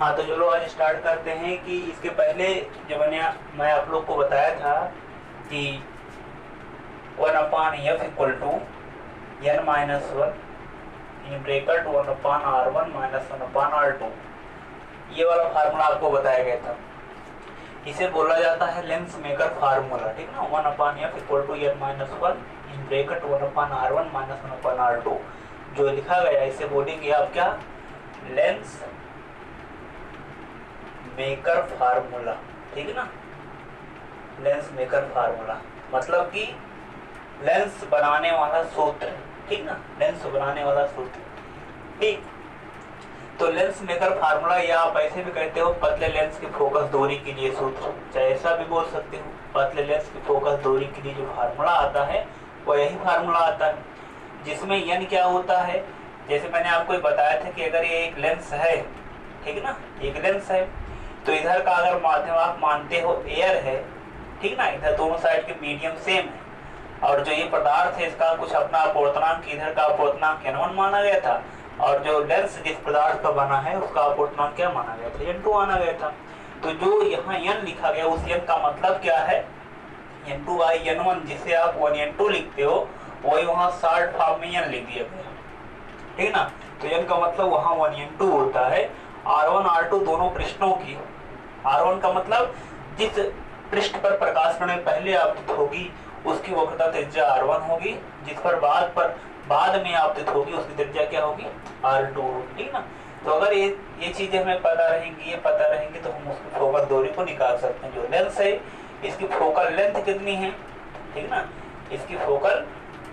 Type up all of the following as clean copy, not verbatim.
हाँ तो चलो आज स्टार्ट करते हैं कि इसके पहले जब मैं आप लोग को बताया था कि 1/f equal to n minus 1 in bracket 1/r1 minus 1/r2, ये वाला फार्मूला आपको बताया गया था। इसे बोला जाता है लेंस मेकर फार्मूला, ठीक ना। 1/f equal to n minus 1 in bracket 1/r1 minus 1/r2 जो लिखा गया, इसे बोलेंगे आप क्या, लेंस मेकर फार्मूला, ठीक है ना। लेंस मेकर फार्मूला मतलब कि लेंस बनाने वाला सूत्र, ठीक ना, लेंस बनाने वाला सूत्र, ठीक। तो लेंस मेकर फार्मूला या आप ऐसे भी कहते हो पतले लेंस की फोकस दूरी के लिए सूत्र, चाहे ऐसा भी बोल सकते हो। पतले लेंस की फोकस दूरी के लिए जो फार्मूला आता है वो यही फार्मूला आता है, जिसमें n क्या होता है। जैसे मैंने आपको बताया था कि अगर ये एक लेंस है, ठीक ना, एक लेंस है, तो इधर का अगर माध्यम आप मानते हो एयर है, ठीक ना, इधर दोनों साइड के मीडियम सेम है, और जो ये पदार्थ है इसका कुछ अपना अपवर्तनांक, इधर का अपवर्तनांक n1 माना गया था, और जो लेंस जिस पदार्थ का बना है उसका अपवर्तनांक क्या माना गया था, n2 माना गया था। तो जो यहाँ n लिखा गया उस n का मतलब क्या है, n2/n1, जिसे आप 1n2 लिखते हो वही वहाँ शॉर्ट फॉर्म में n लिख दिया गया, ठीक ना। तो n का मतलब वहाँ 1n2 होता है। r1 r2 दोनों पृष्ठों की, r1 का मतलब जिस पृष्ठ पर प्रकाश किरणें पहले आपतित होगी उसकी वक्रता त्रिज्या r1 होगी, जिस पर बाद में आपतित होगी उसकी त्रिज्या क्या होगी, r2 होगी, ठीक ना। तो अगर ये चीजें हमें पता रहेंगी तो हम उसकी फोकस दूरी को निकाल सकते हैं। जो लेंस है इसकी फोकल लेंथ कितनी है, ठीक ना, इसकी फोकल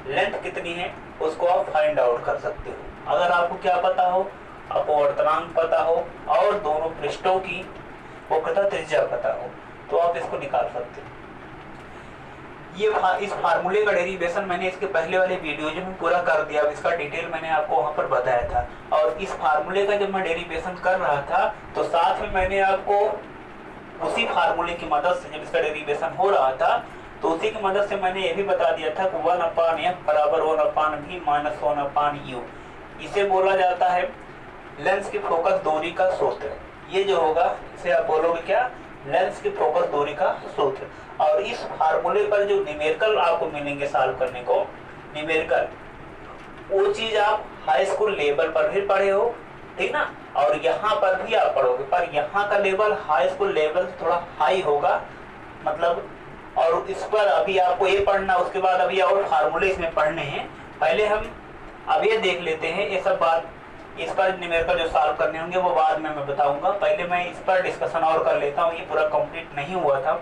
लेंथ कितनी है उसको आप फाइंड आउट कर सकते हो। अगर आपको क्या पता हो, अपवर्तनांक पता हो और दोनों पृष्ठों की वक्रता त्रिज्या पता हो, तो आप इसको निकाल सकते हो। इस फार्मूले का डेरिवेशन मैंने इसके पहले वाले वीडियो में पूरा कर दिया, इसका डिटेल मैंने आपको वहां पर बताया था। और इस फार्मूले का जब मैं डेरिवेशन कर रहा था तो साथ में मैंने आपको उसी फार्मूले की मदद से, जब इसका डेरिवेशन हो रहा था तो उसी की मदद से मैंने ये भी बता दिया था कि 1/f बराबर 1/v माइनस 1/u, इसे बोला जाता है लेंस की फोकस दूरी का सूत्र। ये जो होगा इसे आप बोलोगे क्या, लेंस की फोकस दूरी का सूत्र। और इस फार्मूले पर जो न्यूमेरिकल आपको मिलेंगे सॉल्व करने को, न्यूमेरिकल, वो चीज आप हाई स्कूल लेवल पर भी पढ़े हो, ठीक ना, और यहाँ पर भी आप पढ़ोगे, पर यहाँ का लेवल हाई स्कूल लेवल थोड़ा हाई होगा, मतलब। और इस पर अभी आपको ये पढ़ना, उसके बाद अभी और फार्मूले इसमें पढ़ने हैं। पहले हम अब ये देख लेते हैं, ये सब बात इस पर न्यूमेरिकल जो सॉल्व करने होंगे वो बाद में मैं बताऊंगा। पहले मैं इस पर डिस्कशन और कर लेता हूँ, ये पूरा कंप्लीट नहीं हुआ था।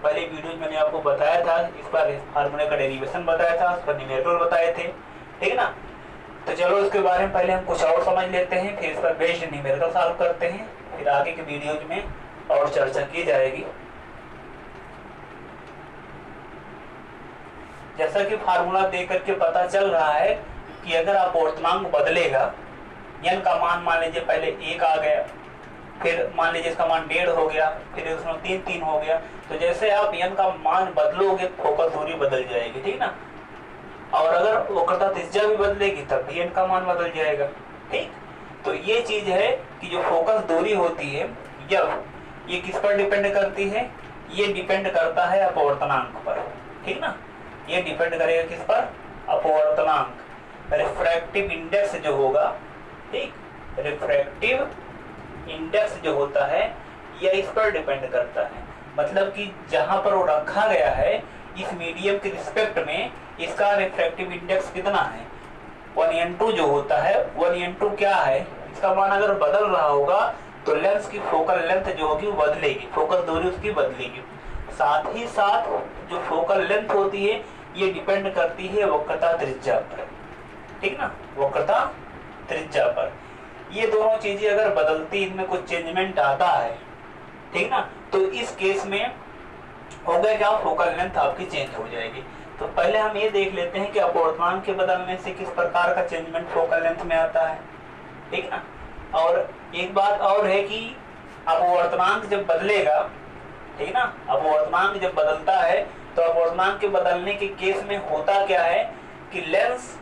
पहले वीडियो में मैंने आपको बताया था, इस पर फार्मूले का डेरिवेशन बताया था, उस पर न्यूमेरिकल बताए थे, ठीक ना। तो चलो इसके बारे में पहले हम कुछ और समझ लेते हैं, फिर इस पर बेस्ड न्यूमेरिकल सॉल्व करते हैं, फिर आगे के वीडियोज में और चर्चा की जाएगी। जैसा कि फार्मूला देख करके पता चल रहा है कि अगर अपवर्तनांक बदलेगा, n का मान लीजिए पहले 1 आ गया, फिर मान लीजिए इसका मान 1.5 हो गया, फिर उसमें 3 हो गया, तो जैसे आप n का मान बदलोगे फोकस दूरी बदल जाएगी, ठीक ना। और अगर वक्रता त्रिज्या भी बदलेगी तब भी n का मान बदल जाएगा, ठीक। तो ये चीज है कि जो फोकस दूरी होती है जब, ये किस पर डिपेंड करती है, ये डिपेंड करता है अपवर्तनांक पर, ठीक ना। ये डिपेंड करेगा किस पर, अपवर्तनांक, रिफ्रैक्टिव इंडेक्स जो होगा, ठीक, रिफ्रैक्टिव इंडेक्स जो होता है यह इस पर डिपेंड करता है। मतलब कि जहां पर वो रखा गया है इस मीडियम के रिस्पेक्ट में इसका रिफ्रैक्टिव इंडेक्स कितना है, 1n2 जो होता है, 1n2 क्या है, इसका मान अगर बदल रहा होगा तो लेंस की फोकल लेंथ जो होगी वो बदलेगी, फोकस दूरी उसकी बदलेगी। साथ ही साथ जो फोकल लेंथ होती है ये डिपेंड करती है वक्रता त्रिज्या पर, ठीक ना, वक्रता त्रिज्या पर। ये दोनों चीजें अगर बदलती, इनमें कुछ चेंजमेंट आता है, ठीक ना, तो इस केस में हो गया क्या, फोकल लेंथ आपकी चेंज हो जाएगी। तो पहले हम ये देख लेते हैं कि अपवर्तनांक के बदलने से किस प्रकार का चेंजमेंट फोकल लेंथ में आता है, ठीक ना। और एक बात और है कि अपवर्तनांक जब बदलेगा, ठीक ना, अपवर्तनांक जब बदलता है तो अपवर्तनांक के बदलने के केस में होता क्या है कि लेंस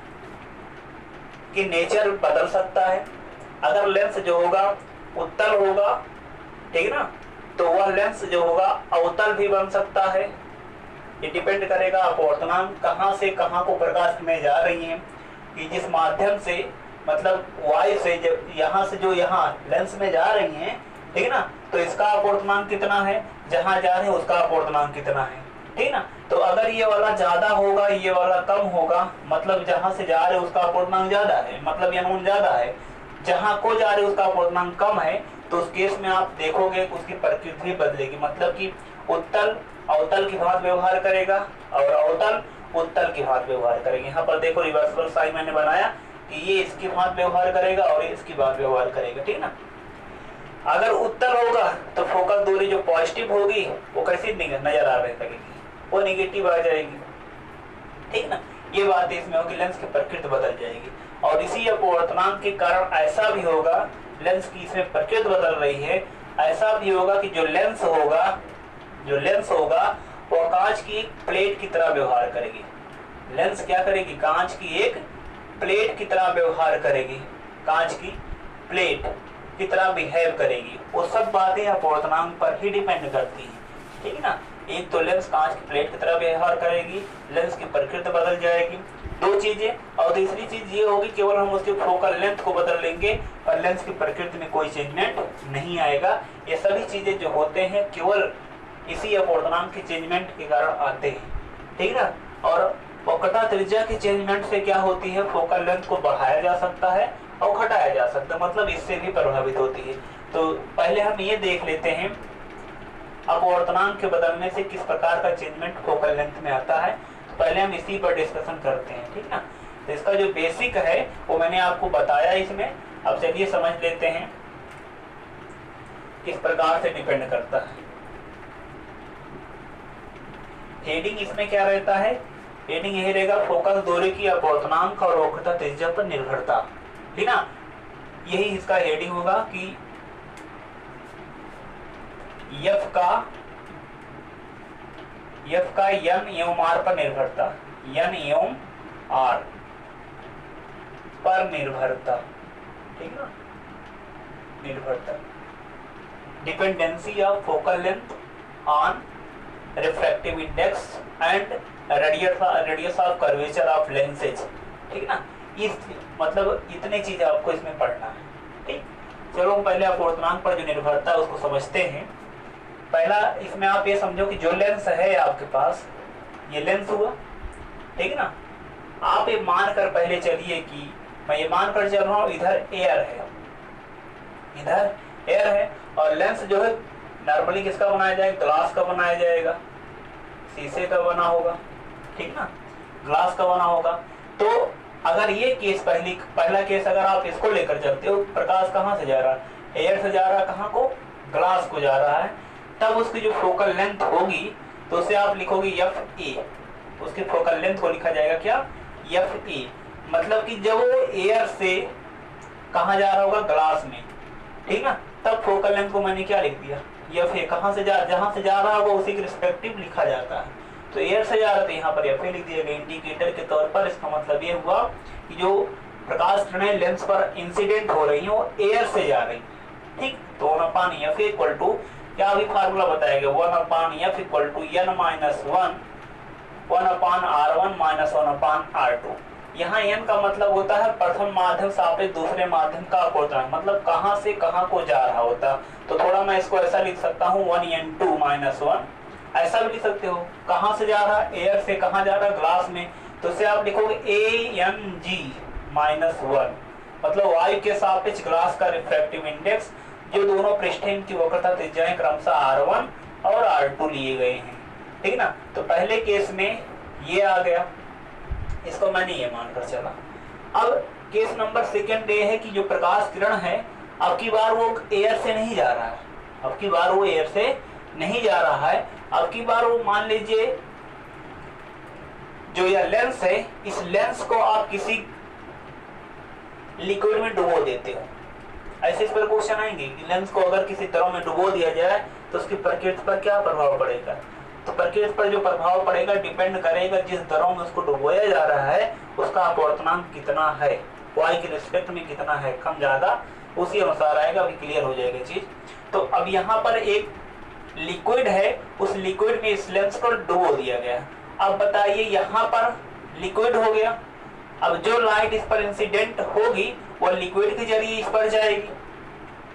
की नेचर बदल सकता है। अगर लेंस जो होगा उत्तल होगा ठीक ना। तो वह लेंस जो होगा अवतल भी बन सकता है। ये डिपेंड करेगा अपवर्तनांक कहाँ से कहाँ को प्रकाश किरणें जा रही हैं, कि जिस माध्यम से मतलब वाई से जब यहाँ से जो यहाँ लेंस में जा रही हैं, ठीक ना, तो इसका अपवर्तनांक कितना है, जहाँ जा रहे हैं उसका अपवर्तनांक कितना है, ठीक ना। तो अगर ये वाला ज्यादा होगा ये वाला कम होगा, मतलब जहाँ से जा रहे उसका अपवर्तनांक ज्यादा है, मतलब n1 ज्यादा है, जहाँ को जा रहे उसका अपवर्तनांक कम है, तो उस केस में आप देखोगे उसकी प्रकृति बदलेगी, मतलब कि उत्तल अवतल की भांति व्यवहार करेगा और अवतल उत्तल की भांति व्यवहार करेगा। यहाँ पर देखो रिवर्सिबल साइन मैंने बनाया कि ये इसकी भांति व्यवहार करेगा और ये इसकी भांति व्यवहार करेगा, ठीक ना। अगर उत्तल होगा तो फोकस दूरी जो पॉजिटिव होगी वो कैसी नजर आ रही लगेगी, वो निगेटिव आ जाएगी, ठीक ना। ये बात इसमें होगी, लेंस की प्रकृति बदल जाएगी। और इसी अपवर्तनांक के कारण ऐसा भी होगा, लेंस की इसमें प्रकृति बदल रही है, ऐसा भी होगा कि जो लेंस होगा वो कांच की एक प्लेट की तरह व्यवहार करेगी। लेंस क्या करेगी, कांच की एक प्लेट की तरह व्यवहार करेगी, कांच की प्लेट की तरह बिहेव करेगी। वो सब बातें अपवर्तनांक पर ही डिपेंड करती हैं, ठीक है ना। एक तो लेंस कांच की प्लेट की तरह व्यवहार करेगी, लेंस की प्रकृति बदल जाएगी, दो चीजें। और तीसरी चीज ये होगी केवल हम उसके फोकल लेंथ को बदल लेंगे और लेंस की प्रकृति में कोई चेंजमेंट नहीं आएगा। ये सभी चीजें जो होते हैं केवल इसी अपवर्तनांक के चेंजमेंट के कारण आते हैं, ठीक है ना। और वक्रता त्रिज्या के चेंजमेंट से क्या होती है, फोकल लेंथ को बढ़ाया जा सकता है और घटाया जा सकता है, मतलब इससे भी प्रभावित होती है। तो पहले हम ये देख लेते हैं अपवर्तनांक के बदलने से किस प्रकार का चेंजमेंट फोकल लेंथ में आता है। तो पहले हम इसी पर डिस्कशन करते हैं, ठीक ना। तो इसका जो बेसिक है वो मैंने आपको बताया इसमें। अब चलिए समझ लेते हैं किस प्रकार से डिपेंड करता है। हेडिंग इसमें क्या रहता है, हेडिंग यही रहेगा, फोकस दूरी की अपवर्तनांक और वक्रता त्रिज्या पर निर्भरता, ठीक ना। यही इसका हेडिंग होगा कि एफ का एन एवं आर पर निर्भरता, एन एवं आर पर निर्भरता, ठीक ना, निर्भरता। Dependency of focal length on refractive index and radius of curvature of lenses, ठीक ना। इस मतलब इतने चीज आपको इसमें पढ़ना है, ठीक। चलो पहले अपवर्तनांक पर जो निर्भरता है उसको समझते हैं। पहला इसमें आप ये समझो कि जो लेंस है आपके पास, ये लेंस हुआ, ठीक ना। आप ये मान कर पहले चलिए कि मैं ये मान कर चल रहा हूँ इधर एयर है, इधर एयर है, और लेंस जो है नॉर्मली किसका बनाया जाएगा, ग्लास का बनाया जाएगा, शीशे का बना होगा, ठीक ना, ग्लास का बना होगा। तो अगर ये केस पहला केस अगर आप इसको लेकर चलते हो, प्रकाश कहाँ से जा रहा है, एयर से जा रहा है, कहाँ को, ग्लास को जा रहा है, तब उसकी जो फोकल लेंथ होगी तो उसे आप लिखोगे एफ ए, उसकी फोकल लेंथ को लिखा जाएगा क्या, एफ ए। मतलब कि जब वो एयर से कहाँ जा रहा होगा, ग्लास में, ठीक ना, तब फोकल लेंथ को मैंने क्या लिख दिया, एफ ए। कहाँ से जहाँ से जा रहा होगा उसी के रिस्पेक्टिव लिखा जाता है। तो एयर से जा रहा था, यहाँ पर एफ ए लिख दिया गया इंडिकेटर के तौर पर। इसका मतलब ये हुआ कि जो प्रकाश किरणें लेंस पर इंसिडेंट हो रही हैं वो एयर से जा रही, ठीक। तो 1/f इक्वल टू क्या अभी फार्मूला बताया गया, 1/f equal to n minus 1/r1 minus 1/r2। यहाँ n का मतलब होता है प्रथम माध्यम सापेक्ष दूसरे माध्यम का अपवर्तनांक, मतलब कहाँ से कहाँ को जा रहा होता। तो थोड़ा मैं इसको ऐसा लिख सकता हूँ 1n2 माइनस 1, ऐसा भी लिख सकते हो। कहाँ से जा रहा, एयर से कहाँ जा रहा, ग्लास में, तो इसे आप लिखोगे ANG माइनस 1, मतलब वायु के सापेक्ष ग्लास का रिफ्रैक्टिव इंडेक्स, जो दोनों पृष्ठीन की वक्रता त्रिज्याएं क्रमशः R1 और R2 लिए गए हैं, ठीक ना। तो पहले केस में ये आ गया, इसको मैंने ये मानकर चला। अब केस नंबर सेकंड ये है कि जो प्रकाश किरण है अब की बार वो एयर से नहीं जा रहा है, अब की बार वो एयर से नहीं जा रहा है, अब की बार वो मान लीजिए जो यह लेंस है, इस लेंस को आप किसी लिक्विड में डुबो देते हो। ऐसे इस पर क्वेश्चन आएंगे कि लेंस को अगर किसी तरह में डुबो दिया जाए तो उसकी प्रकृति पर क्या प्रभाव पड़ेगा। तो प्रकृति पर जो प्रभाव पड़ेगा डिपेंड करेगा जिस दरों में उसको डुबोया जा रहा है उसका अपवर्तनांक कितना है, वाई के रिस्पेक्ट में कितना है, कम ज्यादा, उसी अनुसार आएगा। अभी क्लियर हो जाएगा चीज। तो अब यहाँ पर एक लिक्विड है, उस लिक्विड में इस लेंस को डुबो दिया गया। अब बताइए यहाँ पर लिक्विड हो गया, अब जो लाइट इस पर इंसिडेंट होगी वो लिक्विड के जरिए इस पर जाएगी,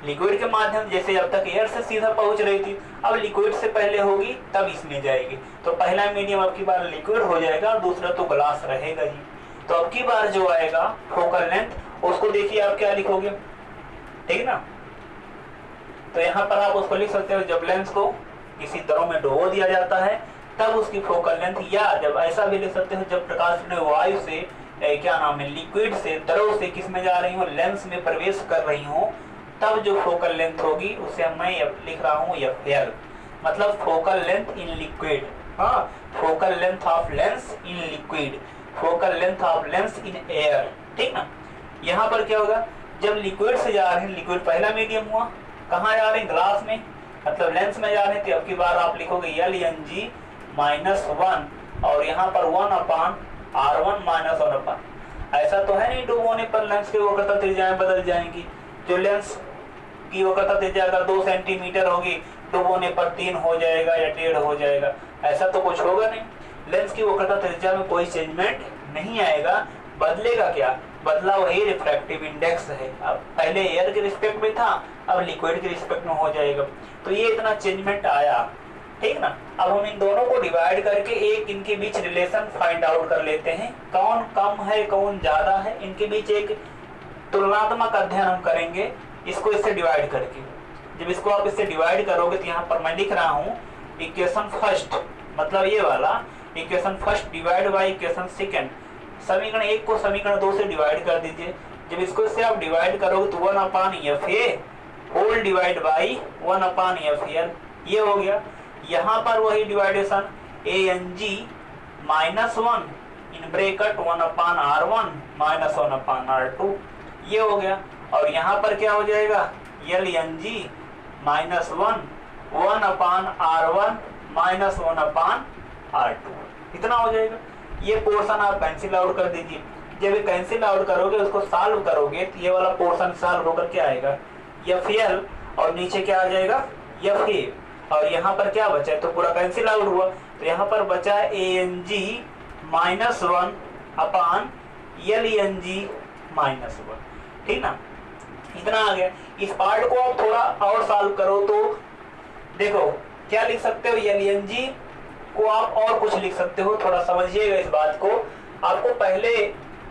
लिक्विड के माध्यम, जैसे अब तक एयर से सीधा पहुंच रही थी, अब लिक्विड से पहले होगी तब इसमें जाएगी। तो पहला मीडियम अब की बार लिक्विड हो जाएगा और दूसरा तो ग्लास रहेगा जी। तो अब की बार जो आएगा फोकल लेंथ, उसको देखिए आप क्या लिखोगे, ठीक ना। तो यहाँ पर आप उसको लिख सकते हो, जब लेंस को किसी द्रव में डुबो दिया जाता है तब उसकी फोकल लेंथ, या जब ऐसा भी लिख सकते हो जब प्रकाश किरणें वायु से क्या नाम है लिक्विड से द्रव से किस में जा रही हो, लेंस में प्रवेश कर रही हो, तब जो फोकल लेंथ होगी उसे मैं लिख रहा हूँ FL, मतलब फोकल लेंथ इन लिक्विड। हाँ, focal length of lens in liquid, focal length of lens in air, ठीक ना। यहाँ पर क्या होगा, जब लिक्विड से जा रहे हैं, लिक्विड पहला मीडियम हुआ, कहाँ जा रहे हैं, ग्लास में, मतलब लेंस में जा रहे हैं, तो अब की बार आप लिखोगे LNG -1 और यहाँ पर 1/R1 -1/। ऐसा तो है नहीं डुबोने पर लेंस की वक्रता त्रिज्याएं बदल जाएंगी, जो लेंस की वक्रता त्रिज्या अगर 2 सेंटीमीटर होगी, डुबोने पर 3 हो जाएगा या 1.5 हो जाएगा, ऐसा तो कुछ होगा नहीं। लेंस की वक्रता त्रिज्या में कोई चेंजमेंट नहीं आएगा, बदलेगा क्या, बदला वही रिफ्रैक्टिव इंडेक्स है। अब पहले एयर के रिस्पेक्ट में था, अब लिक्विड के रिस्पेक्ट में हो जाएगा, तो ये इतना चेंजमेंट आया, ठीक ना। अब हम इन दोनों को डिवाइड करके एक इनके बीच रिलेशन फाइंड आउट कर लेते हैं, कौन कम है कौन ज्यादा है, इनके बीच एक तुलनात्मक अध्ययन हम करेंगे इसको इससे डिवाइड करके। जब इसको आप इससे डिवाइड करोगे तो यहाँ पर मैं लिख रहा हूँ इक्वेशन फर्स्ट, मतलब ये वाला equation first divide by equation second. समीकरण 1 को समीकरण 2 से डिवाइड कर दीजिए। जब इसको इससे आप डिवाइड करोगे तो 1/FA whole divide by 1/FL, ये हो गया। यहाँ पर वही डिवाइडेशन ANG -1 in bracket 1/R1 -1/R2, ये हो गया। और यहाँ पर क्या हो जाएगा, LNG -1 1/R1 -1/R2, इतना हो जाएगा। ये पोर्शन आप कैंसिल आउट कर दीजिए। जब ये कैंसिल आउट करोगे, उसको सॉल्व करोगे, तो ये वाला पोर्शन सॉल्व होकर क्या आएगा, FL, और नीचे क्या आ जाएगा, FA, और यहाँ पर क्या बचा है, तो पूरा कैंसिल आउट हुआ, तो यहाँ पर बचा ANG -1/LNG -1, ठीक ना। इतना आ गया। इस पार्ट को आप थोड़ा और सॉल्व करो तो देखो क्या लिख सकते हो, LNG को आप और कुछ लिख सकते हो, थोड़ा समझिएगा इस बात को। आपको पहले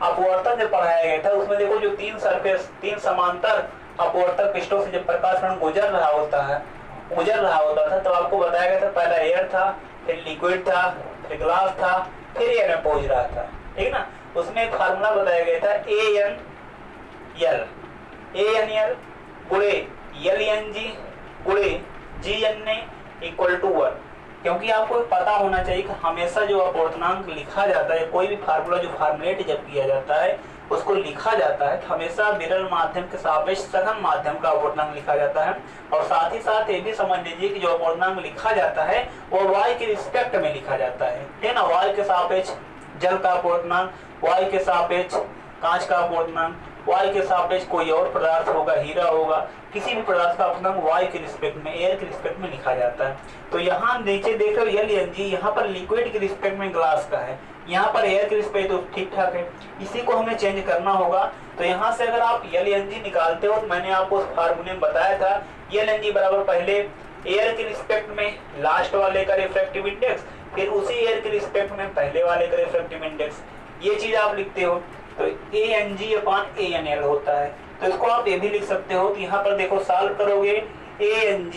अपवर्तन जब पढ़ाया गया था उसमें देखो जो 3 सरफेस, 3 समांतर अपवर्तक पृष्ठों से जब प्रकाश किरण गुजर रहा होता था, तो आपको बताया गया था पहला एयर था, फिर लिक्विड था, फिर ग्लास था, फिर एयर में पहुंच रहा था, ठीक ना। उसमें एक फार्मूला बताया गया था ANL गुणे LNG गुणे GNA = 1, क्योंकि आपको पता होना चाहिए कि हमेशा जो अपवर्तनांक लिखा जाता है, कोई भी फार्मूला जो फार्मुलेट जब किया जाता है उसको लिखा जाता है, तो हमेशा विरल माध्यम के सापेक्ष सघन माध्यम का अपवर्तनांक लिखा जाता है। और साथ ही साथ ये भी समझ लीजिए कि जो अपवर्तनांक लिखा जाता है वो y के रिस्पेक्ट में लिखा जाता है ना। y के सापेक्ष जल का अपवर्तनांक, y के सापेक्ष कांच का अपवर्तनांक, y के सापेक्ष कोई और पदार्थ होगा, हीरा होगा, किसी भी पदार्थ का अपवर्तनांक y के रिस्पेक्ट में, एयर के रिस्पेक्ट में लिखा जाता है। तो यहाँ नीचे देख रहे हो LNG, यहाँ पर लिक्विड के रिस्पेक्ट में ग्लास का है, यहाँ पर एयर के रिस्पेक्ट तो ठीक ठाक है, इसी को हमें चेंज करना होगा। तो यहाँ से अगर आप LNG निकालते हो, तो मैंने आपको उस फार्मूले में बताया था LNG बराबर पहले एयर के रिस्पेक्ट में लास्ट वाले का रिफ्रैक्टिव इंडेक्स, फिर उसी एयर के रिस्पेक्ट में पहले वाले का रिफ्रैक्टिव इंडेक्स, ये चीज आप लिखते हो। तो ANG/ANL होता है, तो इसको आप ये भी लिख सकते हो। तो यहाँ पर देखो सॉल्व करोगे ANG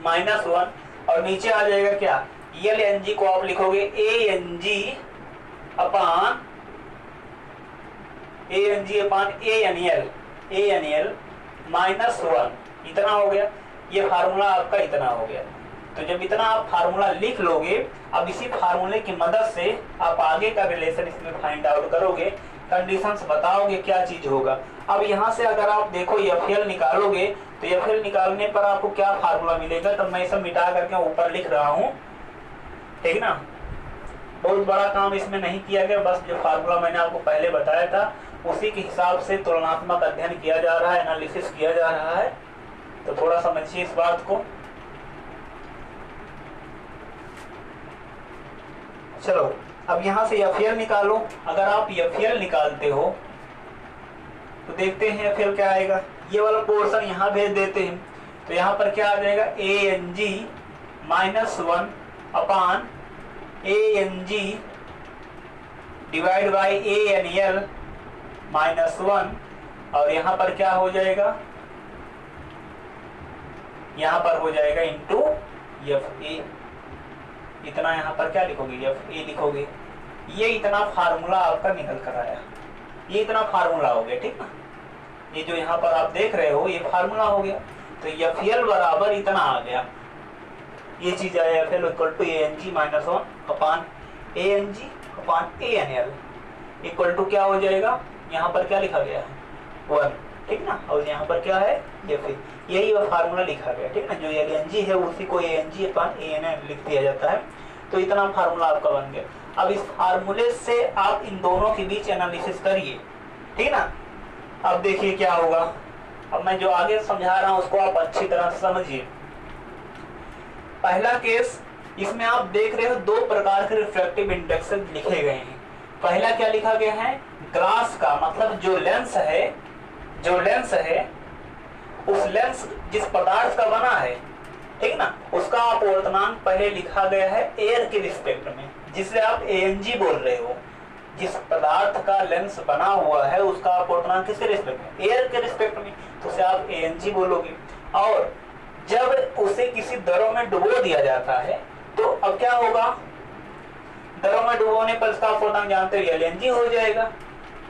-1 और नीचे आ जाएगा क्या, LNG को आप लिखोगे ANG/ANL -1, इतना हो गया। ये फार्मूला आपका इतना हो गया। तो जब इतना आप फार्मूला लिख लोगे, अब इसी फार्मूले की मदद से आप आगे का रिलेशन इसमें फाइंड आउट करोगे, कंडीशंस बताओगे क्या चीज होगा। अब यहाँ से अगर आप देखो FL निकालोगे, तो FL निकालने पर आपको क्या फार्मूला मिलेगा, तो मैं सब मिटा करके ऊपर लिख रहा हूँ, ठीक ना। बहुत बड़ा काम इसमें नहीं किया गया, बस जो फार्मूला मैंने आपको पहले बताया था उसी के हिसाब से तुलनात्मक अध्ययन किया जा रहा है, एनालिसिस किया जा रहा है, तो थोड़ा समझिए इस बात को। चलो अब यहां से FL निकालो। अगर आप FL निकालते हो तो देखते हैं FL क्या आएगा। ये वाला पोर्शन यहाँ भेज देते हैं तो यहाँ पर क्या आ जाएगा, ANG -1 upon ANG divide by ANL -1, और यहाँ पर क्या हो जाएगा, यहाँ पर हो जाएगा इंटू FA। इतना यहाँ पर क्या लिखोगे, FA लिखोगे। ये इतना फार्मूला आपका निकल कर आया, ये इतना फार्मूला हो गया, ठीक ना। ये जो यहाँ पर आप देख रहे हो ये फार्मूला हो गया। तो FL बराबर इतना आ गया, ये चीज आया FL equal to ANG -1 upon ANG upon ANL equal to क्या हो जाएगा, यहाँ पर क्या लिखा गया है 1, ठीक ना। और यहाँ पर क्या है FA, यही वह फार्मूला लिखा गया, ठीक ना। जो ANG है उसी को ANG अपान ANL लिख दिया जाता है। तो इतना फार्मूला आपका बन गया। अब इस फार्मूले से आप इन दोनों के बीच एनालिसिस करिए, ठीक ना। अब देखिए क्या होगा। अब मैं जो आगे समझा रहा हूं उसको आप अच्छी तरह से समझिए। पहला केस, इसमें आप देख रहे हो दो प्रकार के रिफ्रैक्टिव इंडेक्स लिखे गए हैं। पहला क्या लिखा गया है, ग्लास का मतलब जो लेंस है उस लेंस जिस पदार्थ का बना है, ठीक ना, उसका अपवर्तनांक पहले लिखा गया है एयर के रिस्पेक्ट में, जिसे आप ANG बोल रहे हो। जिस पदार्थ का लेंस बना हुआ है उसका अपवर्तनांक किसके रिस्पेक्ट में, एयर के रिस्पेक्ट में, तो उसे आप ANG बोलोगे। और जब उसे किसी दरों में डुबो दिया जाता है तो अब क्या होगा, दरों में डुबोने पर उसका अपवर्तनांक जानते हो LNG हो जाएगा।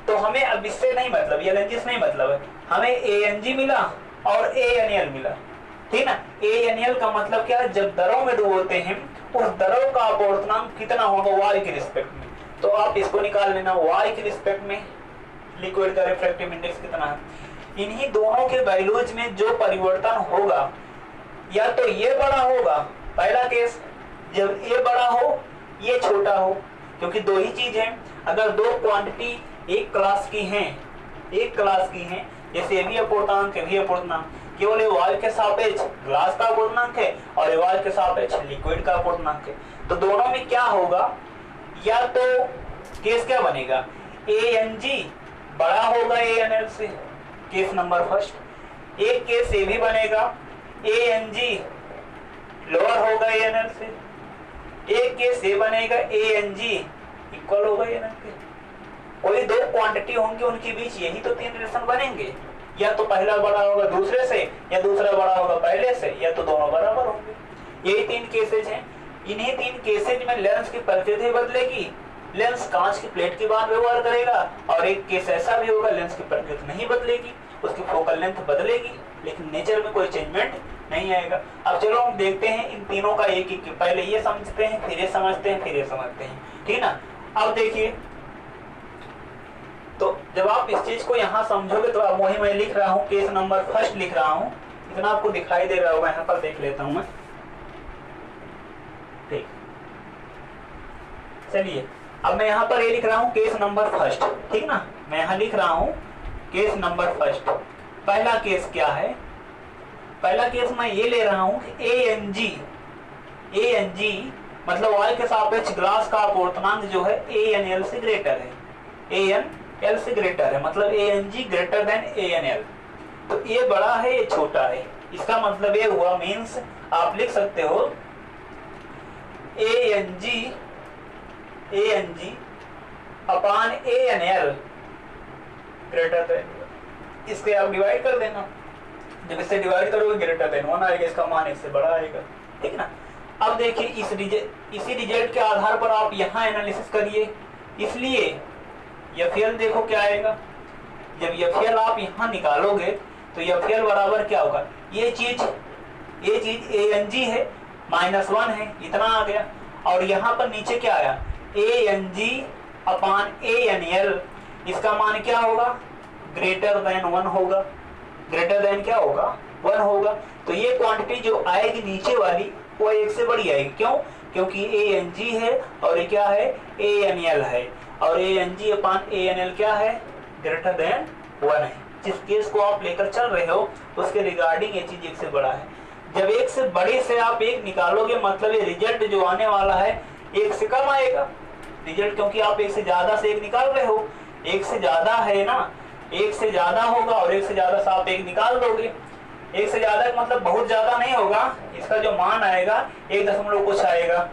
तो हमें अब इससे नहीं मतलब, LNG से नहीं मतलब है, हमें ANG मिला और ANL मिला, ठीक ना। ANL का मतलब क्या है, जब दरों में डुबोते हैं उस दरों का अपवर्तनांक कितना होगा y के रिस्पेक्ट में। तो आप इसको निकाल लेना, y के रिस्पेक्ट में लिक्विड का रिफ्रैक्टिव इंडेक्स कितना है। इन्हीं दोनों के वैल्यूज में जो परिवर्तन होगा, या तो ये बड़ा होगा, पहला केस जब ये बड़ा हो ये छोटा हो, क्योंकि दो ही चीज है। अगर दो क्वांटिटी एक क्लास की हैं, जैसे ये भी अपवर्तनांक ये भी अपवर्तनांक, केवल वायु के सापेक्ष ग्लास का अपवर्तनांक है और वायु के सापेक्ष लिक्विड का अपवर्तनांक है। तो दोनों में क्या होगा, या तो केस क्या बनेगा, ANG बड़ा होगा ANL से, केस नंबर फर्स्ट। एक केस ये भी बनेगा, ANG लोअर होगा ANL से। एक केस ये बनेगा, ANG इक्वल होगा ANL के। कोई दो क्वांटिटी होंगी, उनके बीच यही तो तीन रिलेशन बनेंगे, या तो पहला बड़ा होगा दूसरे से, या दूसरा बड़ा होगा पहले से, या तो दोनों बराबर होंगे। यही तीन केसेज हैं। इन्हीं तीन केसेज में लेंस की प्रकृति बदलेगी, लेंस कांच की प्लेट की बार व्यवहार करेगा, और एक केस ऐसा भी होगा लेंस की प्रकृति नहीं बदलेगी, उसकी फोकल लेंथ बदलेगी, लेकिन नेचर में कोई चेंजमेंट नहीं आएगा। अब चलो हम देखते हैं इन तीनों का एक एक, पहले ये समझते हैं, फिर ये समझते हैं, फिर ये समझते हैं, ठीक ना। अब देखिए, तो जब आप इस चीज को यहाँ समझोगे तो अब वही मैं लिख रहा हूँ, केस नंबर फर्स्ट लिख रहा हूँ, इतना आपको दिखाई दे रहा होगा, यहाँ पर देख लेता हूँ मैं, ठीक। चलिए अब मैं यहाँ पर ये लिख रहा हूँ केस नंबर फर्स्ट, ठीक ना। मैं यहाँ लिख रहा हूँ केस नंबर फर्स्ट। पहला केस क्या है, पहला केस मैं ये ले रहा हूँ कि ANG मतलब वायु के सापेक्ष ग्लास का अपवर्तनांक जो है ANL से ग्रेटर है, ANL से ग्रेटर है, मतलब ANG ग्रेटर देन ANL। तो ये बड़ा है ये छोटा है, इसका मतलब ये हुआ, मीन्स आप लिख सकते हो ANG upon ANL greater than, इसके आप डिवाइड कर देना, जब इससे डिवाइड करोगे ग्रेटर देन 1 आएगा, इसका मान इससे बड़ा आएगा, ठीक ना। अब देखिए इसी रिजल्ट के आधार पर आप यहाँ एनालिसिस करिए। इसलिए FL देखो क्या आएगा, जब FL आप यहाँ निकालोगे तो FL बराबर क्या होगा, ये चीज ANG है -1 है, इतना आ गया, और यहाँ पर नीचे क्या आया ANG अपान ANL, इसका मान क्या होगा, ग्रेटर देन 1 होगा, ग्रेटर देन क्या होगा 1 होगा। तो ये क्वांटिटी जो आएगी नीचे वाली वो एक से बड़ी आएगी, क्यों, क्योंकि ANG है और ये क्या है ANL है, और ANG अपान ANL क्या है, ग्रेटर देन 1 है, जिस केस को आप लेकर चल रहे हो उसके रिगार्डिंग ये चीज एक से बड़ा है। जब एक से बड़े से आप एक निकालोगे मतलब ये रिजल्ट जो आने वाला है एक से कम आएगा रिजल्ट, क्योंकि आप एक से ज्यादा से एक निकाल रहे हो। एक से ज्यादा है ना, एक से ज्यादा होगा और एक से ज्यादा से आप एक निकाल दोगे। एक से ज्यादा का मतलब बहुत ज्यादा नहीं होगा, इसका जो मान आएगा 1 कुछ आएगा,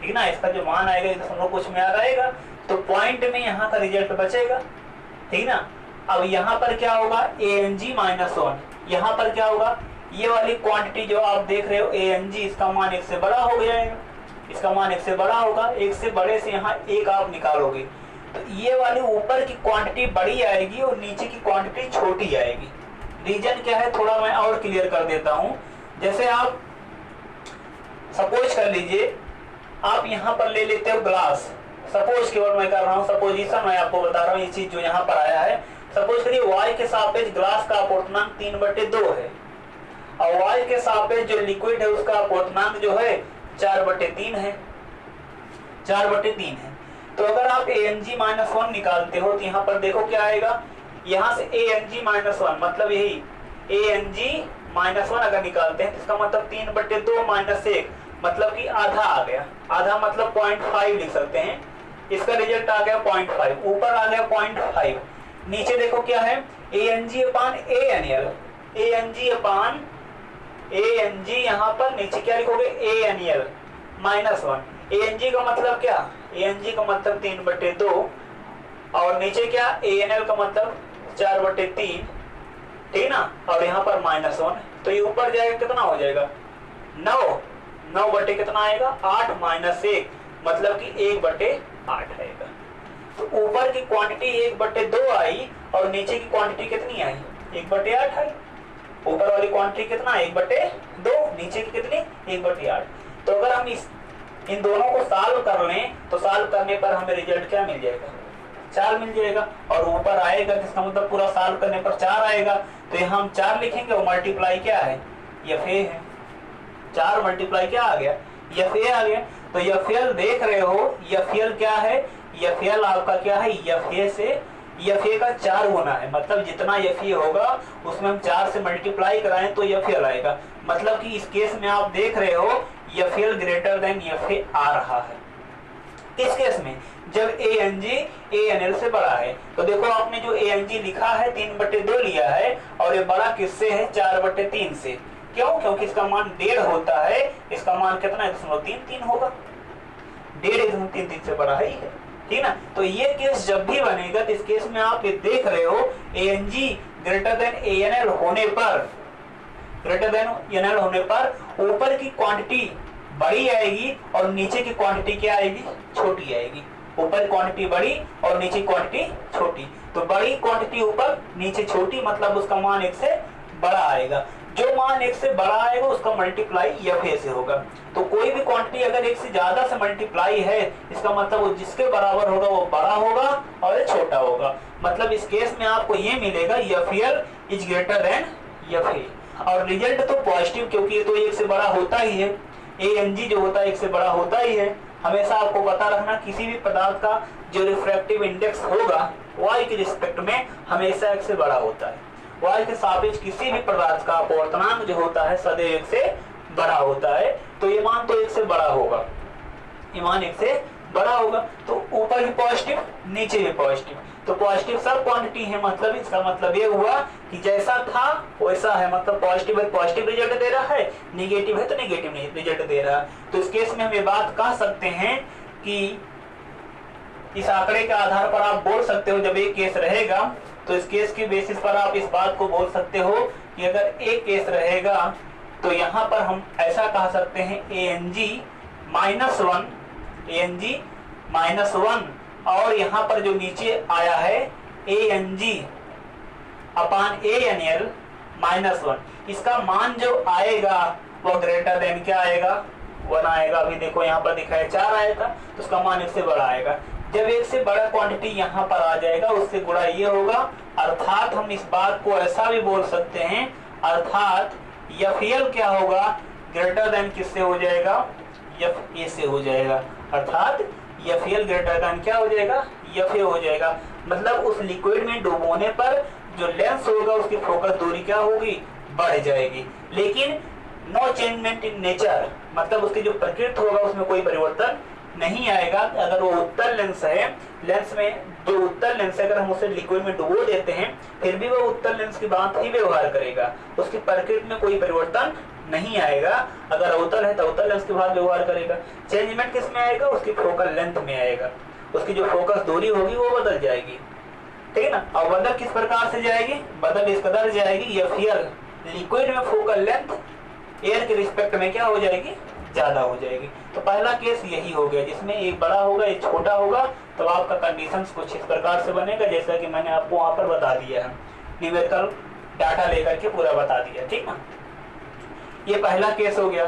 ठीक ना, इसका जो मान आएगा 1 कुछ में आ जाएगा, तो पॉइंट में यहाँ का रिजल्ट बचेगा, ठीक ना। अब यहाँ पर क्या होगा ANG-1, यहाँ पर क्या होगा, ये वाली क्वांटिटी जो आप देख रहे हो ANG, इसका मान 1 से बड़ा हो जाएगा, इसका मान 1 से बड़ा होगा, 1 से बड़े से यहाँ 1 आप निकालोगे तो ये वाली ऊपर की क्वांटिटी बड़ी आएगी और नीचे की क्वांटिटी छोटी आएगी। रीजन क्या है थोड़ा मैं और क्लियर कर देता हूं। जैसे आप सपोज कर लीजिए, आप यहाँ पर ले लेते हो ग्लास, सपोज केवल मैं कर रहा हूँ, सपोजिशन मैं आपको बता रहा हूँ, ये चीज जो यहाँ पर आया है। सपोज करिए y के सापेक्ष ग्लास का अपवर्तनांक 3/2 है और y के सापेक्ष जो लिक्विड है उसका अपवर्तनांक जो है 4/3 है, 4/3 है। तो अगर आप ANG-1 निकालते हो तो यहाँ पर देखो क्या आएगा, यहाँ से ANG-1 मतलब यही ANG-1 अगर निकालते हैं तो इसका मतलब 3/2 - 1 मतलब कि आधा आ गया, आधा मतलब 0.5 लिख सकते हैं। इसका रिजल्ट आ गया 0.5, ऊपर आ गया 0.5, नीचे देखो क्या है ANG/ANL, ANG यहाँ पर नीचे क्या लिखोगे ANL-1। ANG का मतलब क्या, ANG का मतलब 3/2 और नीचे क्या ANL का मतलब 4/3, ठीक ना, और यहाँ पर -1, तो ये ऊपर जाएगा कितना हो जाएगा 9 बटे कितना आएगा 8 - 1 मतलब कि 1/8 आएगा। तो ऊपर की क्वांटिटी 1/2 आई और नीचे की क्वांटिटी कितनी आई 1/8 आई। ऊपर वाली क्वांटिटी कितना 1/2, नीचे की कितनी 1/8। तो अगर हम इन दोनों को सॉल्व कर लें तो सॉल्व करने पर हमें रिजल्ट क्या मिल जाएगा 4 मिल जाएगा, और ऊपर आएगा जिसका मतलब पूरा सॉल्व करने पर 4 आएगा। तो यहाँ हम 4 लिखेंगे और मल्टीप्लाई क्या है FA है, 4 मल्टीप्लाई क्या आ गया FA आ गया। तो FL देख रहे हो, FL क्या है, FL आपका क्या है FA से FA का 4 गुना है, मतलब जितना FA होगा उसमें हम 4 से मल्टीप्लाई कराएं तो FL आएगा। मतलब कि इस केस में आप देख रहे हो FL ग्रेटर देन FA आ रहा है। इस केस में जब ANG ANL से बड़ा है तो देखो आपने जो ANG लिखा है 3/2 लिया है और ये बड़ा किससे है 4/3 से। क्यों, क्योंकि इसका मान 1.5 होता है, इसका मान कितना है 0.33 होगा, 1.33 से बड़ा है, ठीक ना। तो ये केस जब भी बनेगा तो इस केस में आप ये देख रहे हो ANG ग्रेटर देन ANL होने पर, ग्रेटर देन ANL होने पर ऊपर की क्वांटिटी बड़ी आएगी और नीचे की क्वांटिटी क्या आएगी छोटी आएगी। ऊपर क्वांटिटी बड़ी और नीचे क्वांटिटी छोटी, तो बड़ी क्वांटिटी ऊपर नीचे छोटी मतलब उसका मान 1 से बड़ा आएगा। जो मान 1 से बड़ा आएगा उसका मल्टीप्लाई FA से होगा। तो कोई भी क्वांटिटी अगर 1 से ज्यादा से मल्टीप्लाई है इसका मतलब वो जिसके बराबर होगा वो बड़ा होगा और ये छोटा होगा। मतलब इस केस में आपको ये मिलेगा FL is greater than FA, और रिजल्ट तो पॉजिटिव क्योंकि ये तो 1 से बड़ा होता ही है, ANG जो होता है 1 से बड़ा होता ही है। हमेशा आपको पता रखना किसी भी पदार्थ का जो रिफ्रैक्टिव इंडेक्स होगा y के रिस्पेक्ट में हमेशा 1 से बड़ा होता है। y के सापेक्ष किसी भी पदार्थ का अपवर्तनांक जो होता है सदैव 1 से बड़ा होता है। तो ये मान तो 1 से बड़ा होगा, ये मान 1 से बड़ा होगा। तो ऊपर भी पॉजिटिव नीचे भी पॉजिटिव, तो पॉजिटिव सब क्वांटिटी है, मतलब इसका मतलब ये हुआ कि जैसा था वैसा है, मतलब पॉजिटिव है पॉजिटिव रिजल्ट दे रहा है, नेगेटिव है तो नेगेटिव रिजल्ट दे रहा है। तो इस केस में हम ये बात कह सकते हैं कि इस आंकड़े के आधार पर आप बोल सकते हो जब एक केस रहेगा तो इस केस के बेसिस पर आप इस बात को बोल सकते हो कि अगर एक केस रहेगा तो यहाँ पर हम ऐसा कह सकते हैं ANG-1 और यहाँ पर जो नीचे आया है ANG/ANL-1, इसका मान जो आएगा वो ग्रेटर देन क्या आएगा 1 आएगा। अभी देखो यहाँ पर दिखा है 4 आएगा तो उसका मान 1 से बड़ा आएगा। जब 1 से बड़ा क्वांटिटी यहाँ पर आ जाएगा उससे गुणा ये होगा, अर्थात हम इस बात को ऐसा भी बोल सकते हैं, अर्थात FL क्या होगा ग्रेटर देन किससे हो जाएगा FA से हो जाएगा, अर्थात FL ग्रेटर देन क्या हो जाएगा FA हो जाएगा। मतलब उस लिक्विड में डुबोने पर जो लेंस होगा उसकी फोकस दूरी क्या होगी, बढ़ जाएगी। लेकिन नो चेंजमेंट इन नेचर, मतलब उसकी जो प्रकृति होगा उसमें कोई परिवर्तन नहीं आएगा। अगर वो उत्तल लेंस है, लेंस में जो उत्तल लेंस है अगर हम उसे लिक्विड में डुबो देते हैं फिर भी वो उत्तल लेंस की बात ही व्यवहार करेगा, उसकी प्रकृति में कोई परिवर्तन नहीं आएगा। अगर अवतल है तो अवतल लेंस की बात व्यवहार करेगा। चेंजमेंट किस में आएगा, उसकी फोकल लेंथ में आएगा, उसकी जो फोकस दूरी होगी वो बदल जाएगी, ठीक है ना। और बदल किस प्रकार से जाएगी, बदल इस कदर जाएगी, एफ लिक्विड में फोकल लेंथ एयर के रिस्पेक्ट में क्या हो जाएगी, ज्यादा हो जाएगी। तो पहला केस यही हो गया जिसमें एक बड़ा होगा एक छोटा होगा, तो आपका कंडीशंस कुछ इस प्रकार से बनेगा जैसा कि मैंने आपको वहां पर बता दिया है, न्यूमेरिकल डाटा लेकर के पूरा बता दिया, ठीक ना। ये पहला केस हो गया।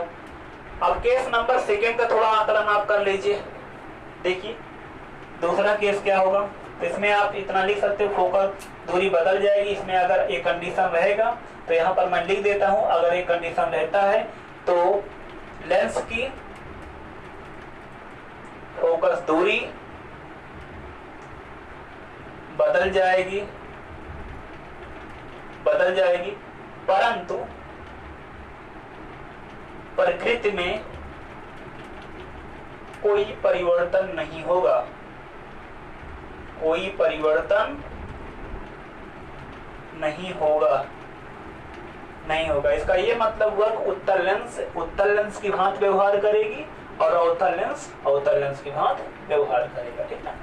अब केस नंबर सेकेंड का थोड़ा आकलन आप कर लीजिए। देखिए दूसरा केस क्या होगा, तो इसमें आप इतना लिख सकते हो फोकल दूरी बदल जाएगी। इसमें अगर एक कंडीशन रहेगा तो यहाँ पर मैं लिख देता हूं, अगर एक कंडीशन रहता है तो लेंस की फोकस दूरी बदल जाएगी, परंतु प्रकृति में कोई परिवर्तन नहीं होगा, कोई परिवर्तन नहीं होगा। इसका ये मतलब हुआ कि उत्तल लेंस की भांति व्यवहार करेगी और अवतल लेंस की भांति व्यवहार करेगा, ठीक ना।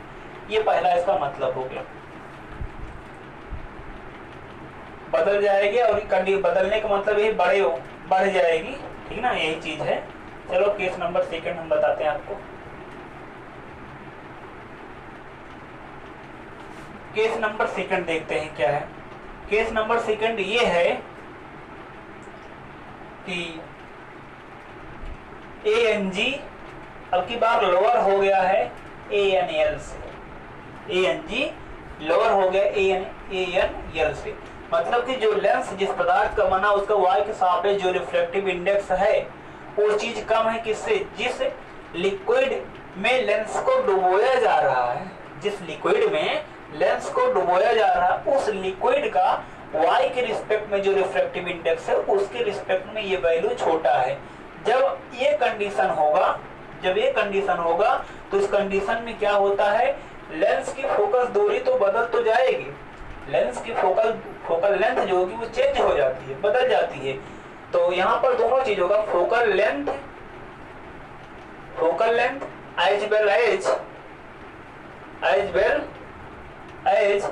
ये पहला इसका मतलब हो गया, बदल जाएगी। और बदलने का मतलब ये बढ़ जाएगी, ठीक ना, यही चीज है। चलो केस नंबर सेकंड हम बताते हैं आपको। केस नंबर सेकंड देखते हैं क्या है। केस नंबर सेकंड ये है कि ANG अब की बार लोअर हो गया है ANL से, ANG लोअर हो गया ANL से, मतलब कि जो लेंस जिस पदार्थ का बना उसका y के सापेक्ष जो रिफ्लेक्टिव इंडेक्स है वो चीज कम है किससे, जिस लिक्विड में लेंस को डुबोया जा रहा है, जिस लिक्विड में लेंस को डुबोया जा रहा है उस लिक्विड का y के रिस्पेक्ट में जो रिफ्रैक्टिव इंडेक्स है उसके रिस्पेक्ट में ये वैल्यू छोटा है। जब ये कंडीशन होगा तो इस कंडीशन में क्या होता है, लेंस की फोकस दूरी तो बदल तो जाएगी, लेंस की फोकल लेंथ जो होगी वो चेंज हो जाती है, बदल जाती है। तो यहाँ पर दोनों चीज होगा, focal length as well as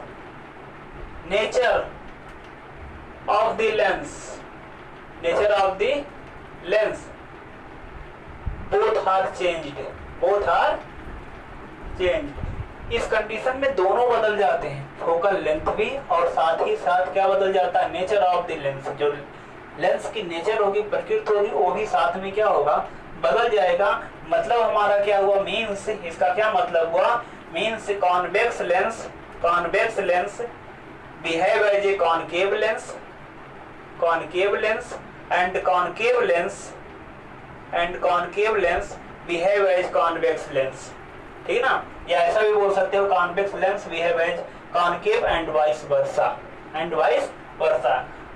nature of the lens both are changed। इस कंडीशन में दोनों बदल जाते हैं, फोकल लेंथ भी और साथ ही साथ क्या बदल जाता है, नेचर ऑफ द लेंस, जो लेंस की नेचर होगी, प्रकृति होगी, वो भी साथ में क्या होगा, बदल जाएगा। मतलब हमारा क्या हुआ, मीन्स इसका क्या मतलब हुआ, means convex lens behave as a concave lens and concave lens behave as convex lens, ठीक ना। या ऐसा भी बोल सकते हो, convex lens behave as concave and vice versa।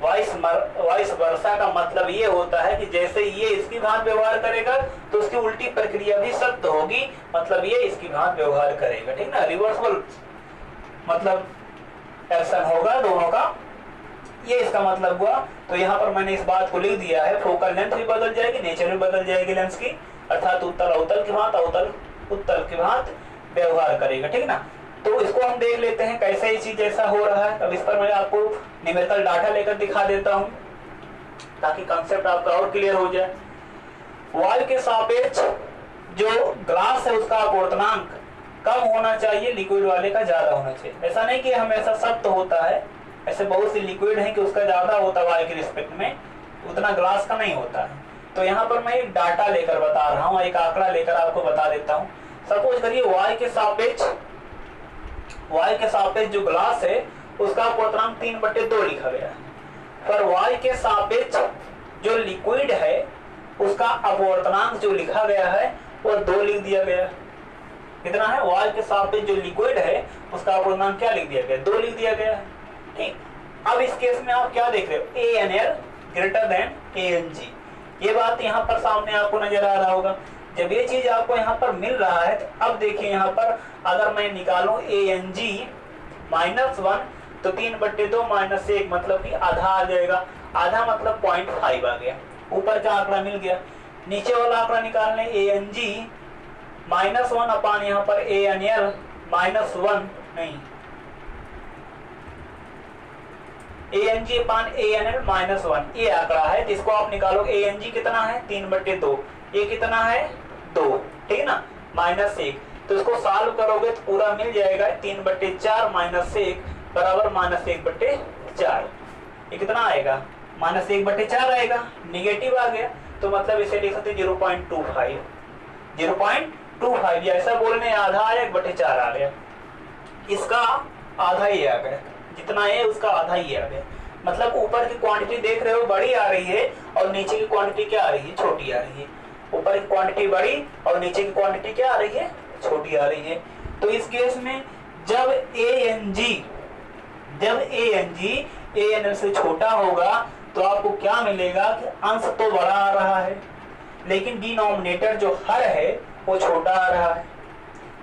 Vice versa का मतलब ये होता है कि जैसे ये इसकी भांति व्यवहार करेगा तो उसकी उल्टी प्रक्रिया भी सत्य होगी, मतलब ये इसकी भांति व्यवहार करेगा, ठीक ना। रिवर्सल मतलब एक्शन होगा दोनों का, ये इसका मतलब हुआ। तो यहाँ पर मैंने इस बात को लिख दिया है, फोकल लेंथ भी बदल जाएगी, नेचर भी बदल जाएगी लेंस की, अर्थात उत्तल अवतल की भांति, अवतल उत्तल की भांति व्यवहार करेगा, ठीक ना। तो इसको हम देख लेते हैं कैसे ये चीज ऐसा हो रहा है। अब इस पर मैं आपको न्यूमेरिकल डाटा लेकर दिखा देता हूँ ताकि कंसेप्ट आपका और क्लियर हो जाए। वाल के सापेक्ष जो ग्लास है उसका अपवर्तनांक कम होना चाहिए, लिक्विड वाले का ज्यादा होना चाहिए। ऐसा नहीं कि हमेशा सत्य होता है, ऐसे बहुत सी लिक्विड है कि उसका ज्यादा होता है वाल के रिस्पेक्ट में, उतना ग्लास का नहीं होता है। तो यहाँ पर मैं एक डाटा लेकर बता रहा हूँ, एक आंकड़ा लेकर आपको बता देता हूँ। सपोज करिए वाल के सापेक्ष जो ग्लास है उसका अपवर्तनांक 3/2 लिखा गया है, पर वाल के सापेक्ष जो लिक्विड है उसका अपवर्तनांक जो लिखा गया है वो 2 लिख दिया गया है। कितना है, वाल के सापेक्ष जो लिक्विड है उसका अपवर्तनांक क्या लिख दिया गया, 2 लिख दिया गया है, ठीक। अब इस केस में आप क्या देख रहे हो, ANL ग्रेटर देन ANG, ये बात यहाँ पर सामने आपको नजर आ रहा होगा। जब ये चीज आपको यहाँ पर मिल रहा है तो अब देखिए यहाँ पर अगर मैं निकालूं ANG -1 तो 3/2 -1 मतलब कि आधा आ जाएगा। आधा मतलब 0.5 आ गया, ऊपर का आंकड़ा मिल गया। नीचे वाला आंकड़ा निकालने ANG -1 अपान यहाँ पर ANL -1 नहीं, ANG अपान ANL -1 ये आंकड़ा है जिसको आप निकालो। ANG कितना है 3/2, ये कितना है 2, ठीक है ना, -1। तो इसको सॉल्व करोगे तो पूरा मिल जाएगा 3/4 -1 बराबर -1/4। ये कितना आएगा, -1/4 आएगा, निगेटिव आ गया तो मतलब इसे लिख सकते 0.25, 0.25 या ऐसा बोलने आधा आया 1/4 आ गया, इसका आधा ही आ गया, जितना है उसका आधा ही आ गया। मतलब ऊपर की क्वांटिटी देख रहे हो बड़ी आ रही है और नीचे की क्वांटिटी क्या आ रही है, छोटी आ रही है। ऊपर की क्वांटिटी बड़ी और नीचे की क्वांटिटी क्या आ रही है, छोटी आ रही है। तो इस केस में जब ANG ANL से छोटा होगा तो आपको क्या मिलेगा कि अंश तो बड़ा आ रहा है लेकिन डिनोमिनेटर जो हर है वो छोटा आ रहा है,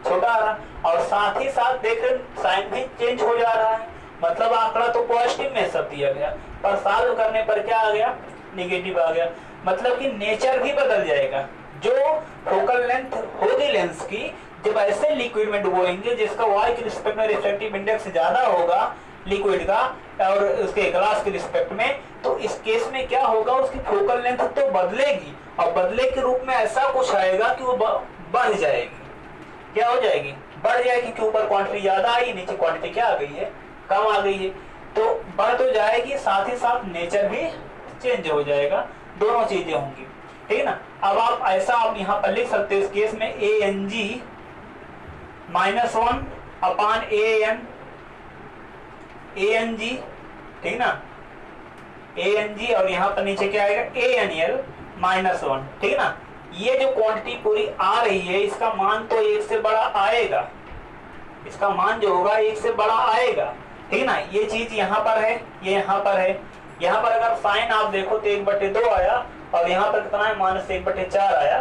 छोटा आ रहा, और साथ ही साथ देख रहे साइन भी चेंज हो जा रहा है। मतलब आंकड़ा तो पॉजिटिव में सब दिया गया पर सॉल्व करने पर क्या आ गया, निगेटिव आ गया। मतलब कि नेचर भी बदल जाएगा। जो फोकल लेंथ होगी लेंस की, जब ऐसे लिक्विड में डुबोएंगे जिसका वाई के रिस्पेक्ट में रिफ्रैक्टिव इंडेक्स ज्यादा होगा लिक्विड का और उसके ग्लास के रिस्पेक्ट में, तो इस केस में क्या होगा, उसकी फोकल लेंथ तो बदलेगी और बदले के रूप में ऐसा कुछ आएगा कि वो बढ़ जाएगी। क्या हो जाएगी, बढ़ जाएगी, कि ऊपर क्वांटिटी ज्यादा आई, नीचे क्वांटिटी क्या आ गई है, कम आ गई है। तो बढ़ तो जाएगी, साथ ही साथ नेचर भी चेंज हो जाएगा, दोनों चीजें होंगी, ठीक है ना। अब आप ऐसा आप यहाँ पर लिख सकते हो इस केस में ANG -1 अपान ANG, ठीक ना, ANG और यहाँ पर नीचे क्या आएगा ANL -1, ठीक है ना। ये जो क्वांटिटी पूरी आ रही है इसका मान तो 1 से बड़ा आएगा, इसका मान जो होगा 1 से बड़ा आएगा, ठीक है ना। ये चीज यहाँ पर है, ये यहाँ पर है। यहाँ पर अगर साइन आप देखो तो 1/2 आया और यहाँ पर कितना है -1/4 आया।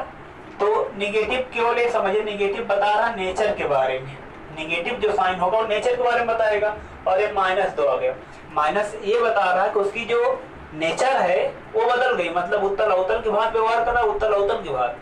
तो निगेटिव केवल ये समझिए, निगेटिव बता रहा नेचर के बारे में, निगेटिव जो साइन होगा वो नेचर के बारे में बताएगा। और ये -2 आ गया, माइनस ये बता रहा है कि उसकी जो नेचर है वो बदल गई, मतलब उत्तल अवतल की भांति व्यवहार कर रहा है, उत्तल अवतल की भांति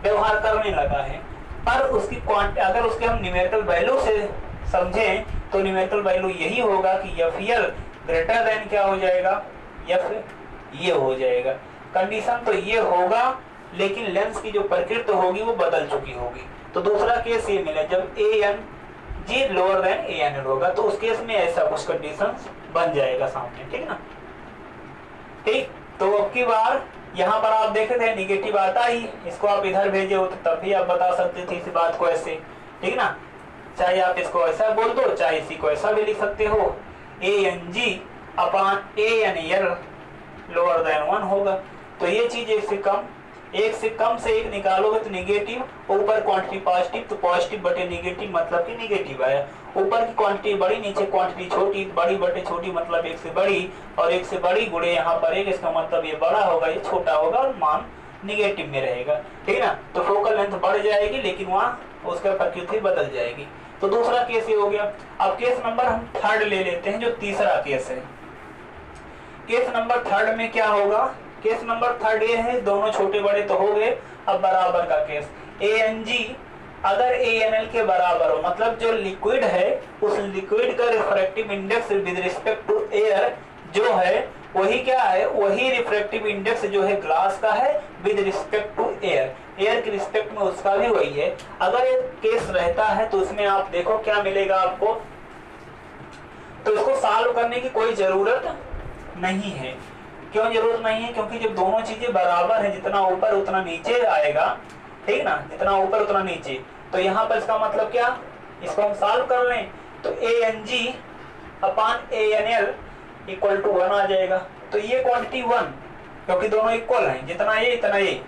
व्यवहार करने लगा है। पर उसकी अगर उसके हम न्यूमेरिकल वैल्यू से समझें तो न्यूमेरिकल वैल्यू यही होगा कि FL ग्रेटर देन क्या हो जाएगा, ये हो जाएगा। कंडीशन तो ये होगा लेकिन लेंस की जो प्रकृति होगी वो बदल चुकी होगी। तो दूसरा केस ये मिला जब ANG लोअर देन ANL होगा, तो उस केस में ऐसा कुछ कंडीशन बन जाएगा सामने, ठीक ना। ठीक, तो अब की बार यहाँ पर आप देख रहे थे निगेटिव आता ही, इसको आप इधर भेजे हो तो तब भी आप बता सकते थे इस बात को ऐसे, ठीक ना। चाहे आप इसको ऐसा बोल दो, चाहे इसी को ऐसा भी लिख सकते हो, ANG upon ANL lower than 1 होगा। तो ये चीज एक से कम से एक निकालोगे तो निगेटिव, ऊपर क्वांटिटी पॉजिटिव तो पॉजिटिव बटे निगेटिव मतलब कि निगेटिव आया। ऊपर की क्वांटिटी बड़ी, नीचे क्वांटिटी छोटी, बड़ी बटे छोटी मतलब एक से बड़ी, और एक से बड़ी गुणे यहाँ पर एक, इसका मतलब ये बड़ा होगा ये छोटा होगा और मान निगेटिव में रहेगा, ठीक है ना। तो फोकल लेंथ बढ़ जाएगी लेकिन वहाँ उसका प्रकृति बदल जाएगी। तो दूसरा केस ये हो गया। अब केस नंबर हम 3 ले लेते हैं, जो तीसरा केस है। केस नंबर 3 में क्या होगा, केस नंबर 3 ये है, दोनों छोटे बड़े तो हो गए, अब बराबर का केस। ANG अगर ANL के बराबर हो, मतलब जो लिक्विड है उस लिक्विड का refractive index with respect to air जो है वही क्या है, वही रिफ्रैक्टिव इंडेक्स जो है ग्लास का है with respect to air, air के रिस्पेक्ट में उसका भी वही है। अगर ये केस रहता है तो उसमें आप देखो क्या मिलेगा आपको। तो इसको सॉल्व करने की कोई जरूरत नहीं है। क्यों जरूरत नहीं है, क्योंकि जब दोनों चीजें बराबर है, जितना ऊपर उतना नीचे आएगा, ठीक ना, जितना ऊपर उतना नीचे, तो यहाँ पर इसका मतलब क्या, इसको हम सॉल्व कर लें तो ANG upon ANL equal to 1 आ जाएगा। तो ये क्वांटिटी 1, क्योंकि दोनों इक्वल हैं, जितना ये इतना ये,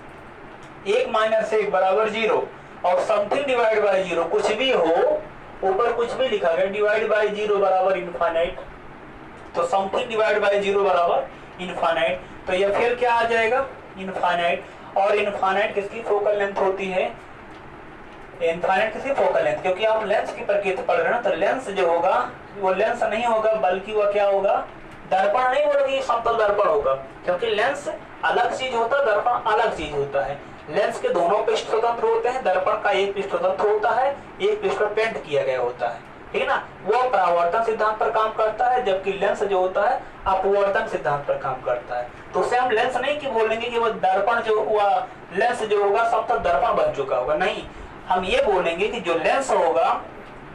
1 माइनस 1 बराबर 0 और समथिंग डिवाइड बाय 0 कुछ भी हो, ऊपर कुछ भी लिखा गया, डिवाइड बाय 0 बराबर इनफाइनाइट, तो समथिंग डिवाइड बाय 0 बराबर इनफाइनाइट। तो ये फिर क्या आ जाएगा, इनफाइनाइट। और इनफाइनाइट किसकी फोकल लेंथ होती है, इनफाइनाइट किसकी फोकल लेंथ, क्योंकि आप लेंस की प्रकृति पढ़ रहे हैं ना, तो लेंस जो होगा वो लेंस नहीं होगा बल्कि वह क्या होगा, दर्पण नहीं बोलोगे, समतल दर्पण होगा, क्योंकि लेंस अलग चीज होता है, दर्पण अलग चीज होता है। लेंस के दोनों पृष्ठ स्वतंत्र होते हैं, दर्पण का एक पृष्ठ स्वतंत्र होता है, एक पृष्ठ पर पेंट किया गया होता है, ठीक है ना। वो परावर्तन सिद्धांत पर काम करता है, जबकि लेंस जो होता है अपवर्तन सिद्धांत पर काम करता है। तो उसे हम लेंस नहीं कि बोलेंगे कि वो दर्पण जो हुआ, लेंस जो होगा समतल दर्पण बन चुका होगा, नहीं, हम ये बोलेंगे कि जो लेंस होगा,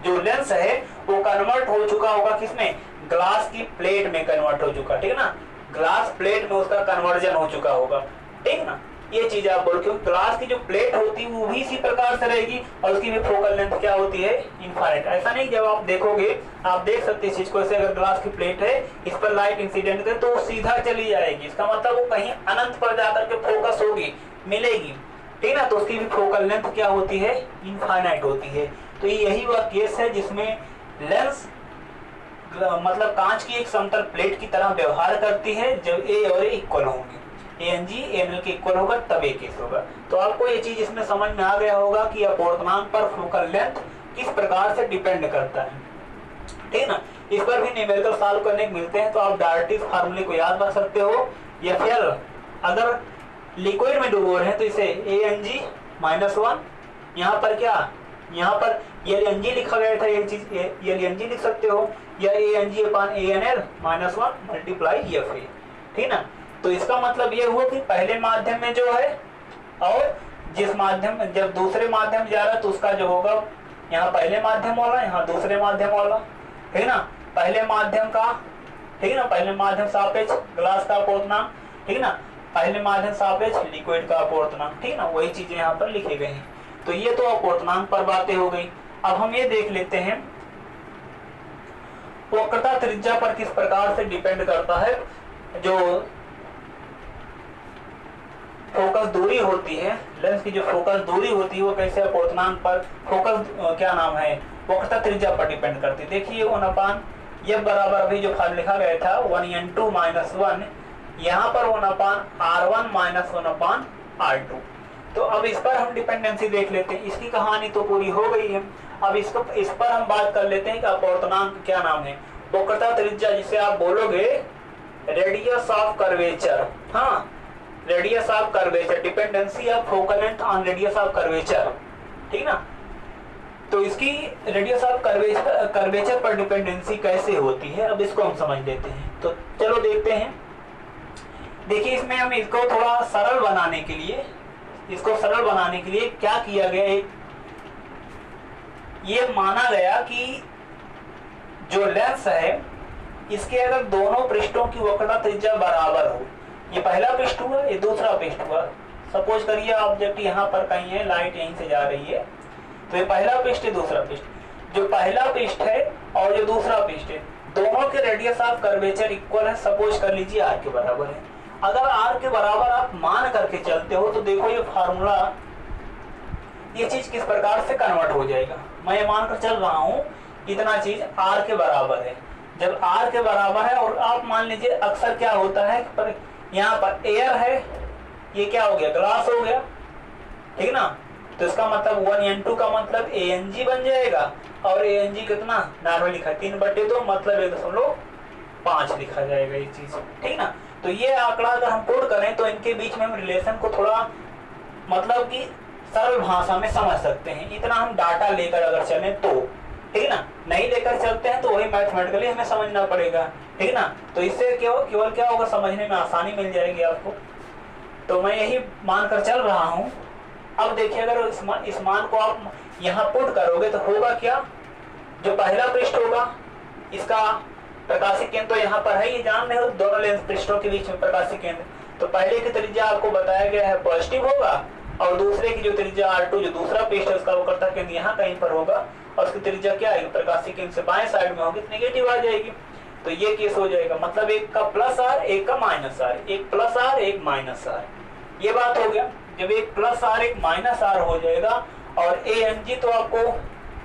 जो लेंस है वो कन्वर्ट हो चुका होगा किसमें, ग्लास की प्लेट में कन्वर्ट हो चुका, ठीक है ना, ग्लास प्लेट में उसका कन्वर्जन हो चुका होगा, ठीक ना। ये चीज आप बोल, क्योंकि ग्लास की जो प्लेट होती है वो भी इसी प्रकार से रहेगी और उसकी भी फोकल लेंथ क्या होती है, इनफाइनाइट। ऐसा नहीं, जब आप देखोगे आप देख सकते हैं इस चीज को, ऐसे अगर ग्लास की प्लेट है, इस पर लाइट इंसिडेंट करे तो सीधा चली जाएगी, इसका मतलब वो कहीं अनंत पर जाकर के फोकस होगी, मिलेगी, ठीक ना, तो उसकी भी फोकल लेंथ क्या होती है, इनफाइनाइट होती है। तो यही वह केस है जिसमें लेंस मतलब कांच की एक समतल प्लेट की तरह व्यवहार करती है, जब ए और ए इक्वल होंगे, ANG ANL के इक्वल होगा तब एक केस होगा। तो आपको ये चीज इसमें समझ में आ गया होगा कि अपवर्तनांक पर फोकल लेंथ किस प्रकार से डिपेंड करता है, ठीक है ना। इस पर भी न्यूमेरिकल सॉल्व करने को मिलते हैं, तो आप डायरेक्टिव फार्मूले को याद रख सकते हो, या फिर अगर लिक्विड में डुबो रहे हैं तो इसे ANG-1, यहाँ पर क्या, यहाँ पर LNG लिखा गया था, ये चीज LNG लिख सकते हो, या ANG/ANL-1 मल्टीप्लाई FA, ठीक ना। तो इसका मतलब ये हुआ कि पहले माध्यम में जो है और जिस माध्यम में, जब दूसरे माध्यम जा रहा है तो उसका जो होगा, यहाँ पहले माध्यम वाला, यहाँ दूसरे माध्यम वाला, ठीक ना, पहले माध्यम का, ठीक है ना, पहले माध्यम सापेक्ष ग्लास का अपवर्तनांक, ठीक है ना, पहले माध्यम सापेक्ष लिक्विड का अपवर्तनांक, ठीक ना, वही चीजें यहाँ पर लिखी गई हैं। तो ये तो अपवर्तनांक पर बातें हो गई। अब हम ये देख लेते हैं वक्रता त्रिज्या पर किस प्रकार से डिपेंड करता है, जो फोकस दूरी होती है, लेंस की जो फोकस दूरी होती है वो कैसे अपवर्तनांक पर, फोकस क्या नाम है, वक्रता त्रिज्या पर डिपेंड करती है। देखिए 1/, ये बराबर अभी जो फार्मूला लिखा गया था 1n2-1, यहाँ पर 1/r1 - 1/r2। तो अब इस पर हम डिपेंडेंसी देख लेते हैं, इसकी कहानी तो पूरी हो गई है। अब इसको, इस पर हम बात कर लेते हैं कि अपवर्तनांक क्या नाम है, वक्रता त्रिज्या, जिसे आप बोलोगे रेडियस ऑफ कर्वेचर, हाँ, radius of curvature, dependency of focal length on radius of curvature, ठीक ना। तो इसकी रेडियस ऑफ कर्वेचर पर डिपेंडेंसी कैसे होती है, अब इसको हम समझ लेते हैं। तो चलो देखते हैं। देखिए इसमें हम इसको थोड़ा सरल बनाने के लिए, क्या किया गया, एक ये माना गया कि जो लेंस है इसके अगर दोनों पृष्ठों की वक्रता त्रिज्या बराबर हो, ये पहला पृष्ठ हुआ, ये दूसरा पृष्ठ हुआ, सपोज करिए ऑब्जेक्ट यहाँ पर कहीं है, लाइट यहीं से जा रही है, तो ये पहला पृष्ठ है, दूसरा पृष्ठ, जो पहला पृष्ठ है और जो दूसरा पृष्ठ है, दोनों के रेडियस ऑफ कर्वेचर इक्वल है, सपोज कर लीजिए r के बराबर है। अगर r के बराबर आप मान करके चलते हो तो देखो ये फार्मूला, ये चीज किस प्रकार से कन्वर्ट हो जाएगा। मैं मानकर चल रहा हूँ इतना चीज r के बराबर है, जब r के बराबर है और आप मान लीजिए अक्सर क्या होता है, पर यहाँ पर एयर है, ये क्या हो गया, ग्लास हो गया, ठीक ना। तो इसका मतलब 1n2 का मतलब ANG बन जाएगा, और ANG कितना नॉर्मल लिखा 3/2 मतलब 1.5 लिखा जाएगा ये चीज, ठीक ना। तो ये आंकड़ा अगर हम पुट करें तो इनके बीच में हम रिलेशन को थोड़ा मतलब कि सरल भाषा में समझ सकते हैं, इतना हम डाटा लेकर अगर चलें तो, ठीक ना, नहीं लेकर चलते हैं तो वही मैथमेटिकली हमें समझना पड़ेगा, ठीक ना। तो इससे केवल क्या होगा, समझने में आसानी मिल जाएगी आपको। तो मैं यही मानकर चल रहा हूँ। अब देखिए अगर इस मान को आप यहाँ पुट करोगे तो होगा क्या, जो पहला पृष्ठ होगा इसका प्रकाशीय केंद्र तो यहाँ पर है, ये जान रहे हो, दोनों लेंस पृष्ठों के बीच में प्रकाशीय केंद्र, तो पहले की त्रिज्या आपको बताया गया है पॉजिटिव होगा, और दूसरे की जो त्रिज्या r2 जो दूसरा पृष्ठ है उसका वक्रता केंद्र यहाँ कहीं पर होगा, और उसकी त्रिज्या क्या आएगी, प्रकाशीय केंद्र से बाएं साइड में होगी, नेगेटिव आ जाएगी। तो ये केस हो जाएगा, मतलब एक का प्लस r, एक का माइनस r, एक प्लस r, एक माइनस r, ये बात हो गया। जब एक प्लस r एक माइनस r हो जाएगा, और ANG तो आपको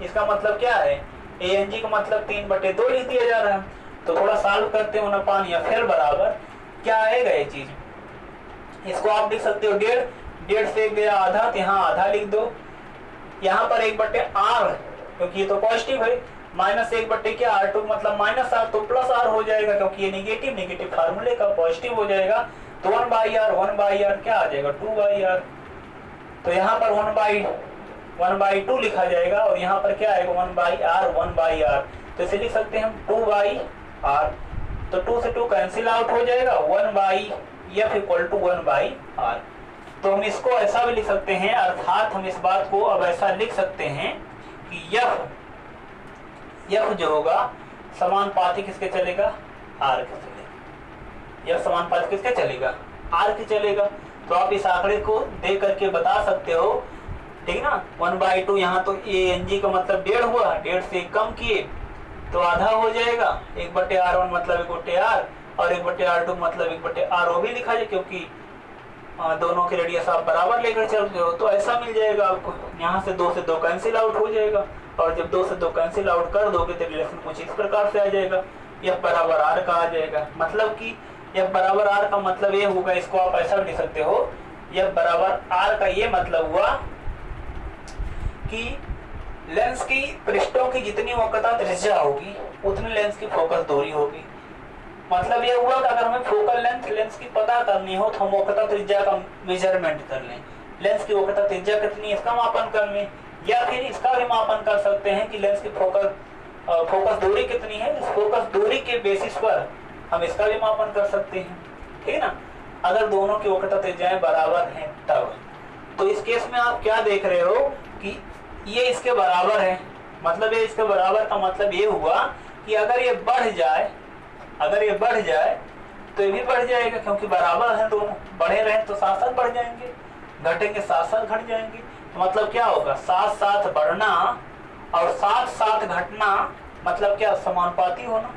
इसका मतलब क्या है, ANG का मतलब 3/2 लिख दिया जा रहा है, तो थोड़ा सॉल्व करते हैं 1/f बराबर क्या आएगा ये चीज। इसको आप लिख सकते हो 1.5, 1.5 से गया आधा, तो यहाँ आधा लिख दो। यहाँ पर 1/r क्योंकि ये तो पॉजिटिव है, -1 क्या r2 मतलब -r, तो +r हो जाएगा क्योंकि ये नेगेटिव फार्मूले का पॉजिटिव हो जाएगा। तो 1/r क्या आ जाएगा 2/r। तो यहाँ पर 1/2 लिखा जाएगा और यहाँ पर क्या आएगा 1/r। तो इसे लिख सकते हैं हम 2/r। तो 2 से 2 कैंसिल आउट हो जाएगा, 1/f = 1/r। तो हम इसको ऐसा भी लिख सकते हैं, अर्थात हम इस बात को अब ऐसा लिख सकते हैं कि f जो होगा समानुपाती किसके चलेगा, r के चलेगा। f समानुपाती किसके चलेगा, r के चलेगा। तो आप इस आंकड़े को देख करके बता सकते हो, ठीक ना। 1/2 यहाँ तो ang का मतलब 1.5 हुआ, 1.5 से कम किए तो आधा हो जाएगा, 1/r1 मतलब 1/r और 1/r2 मतलब 1/r। वो भी लिखा जाए क्योंकि दोनों के रेडियस आप बराबर लेकर चलते हो, तो ऐसा मिल जाएगा आपको। यहाँ से 2 से 2 कैंसिल आउट हो जाएगा और जब 2 से 2 कैंसिल आउट कर दोगे तो रिलेशन कुछ इस प्रकार से आ जाएगा, f बराबर r का आ जाएगा। मतलब कि f बराबर r का मतलब ये होगा, इसको आप ऐसा भी लिख सकते हो, f बराबर r का ये मतलब हुआ कि लेंस की पृष्ठों की जितनी वक्रता त्रिज्या होगी उतनी लेंस की फोकस दूरी होगी। मतलब ये हुआ कि अगर हमें फोकल लेंथ लेंस की पता करनी हो तो हम वक्रता त्रिज्या का मेजरमेंट कर लें, लेंस की वक्रता त्रिज्या कितनी है इसका मापन कर लें, या फिर इसका भी मापन कर सकते हैं कि लेंस की फोकस दूरी कितनी है। इस फोकस दूरी के बेसिस पर हम इसका भी मापन कर सकते हैं, ठीक है ना। अगर दोनों की वक्रता त्रिज्याएं बराबर हैं तब। तो इस केस में आप क्या देख रहे हो कि ये इसके बराबर है, मतलब ये इसके बराबर का मतलब ये हुआ कि अगर ये बढ़ जाए तो ये भी बढ़ जाएगा क्योंकि बराबर है दोनों। बढ़े रहे तो साथ साथ बढ़ जाएंगे, घटेंगे साथ साथ घट जाएंगे। तो मतलब क्या होगा, साथ साथ बढ़ना और साथ साथ घटना मतलब क्या, समानुपाती होना,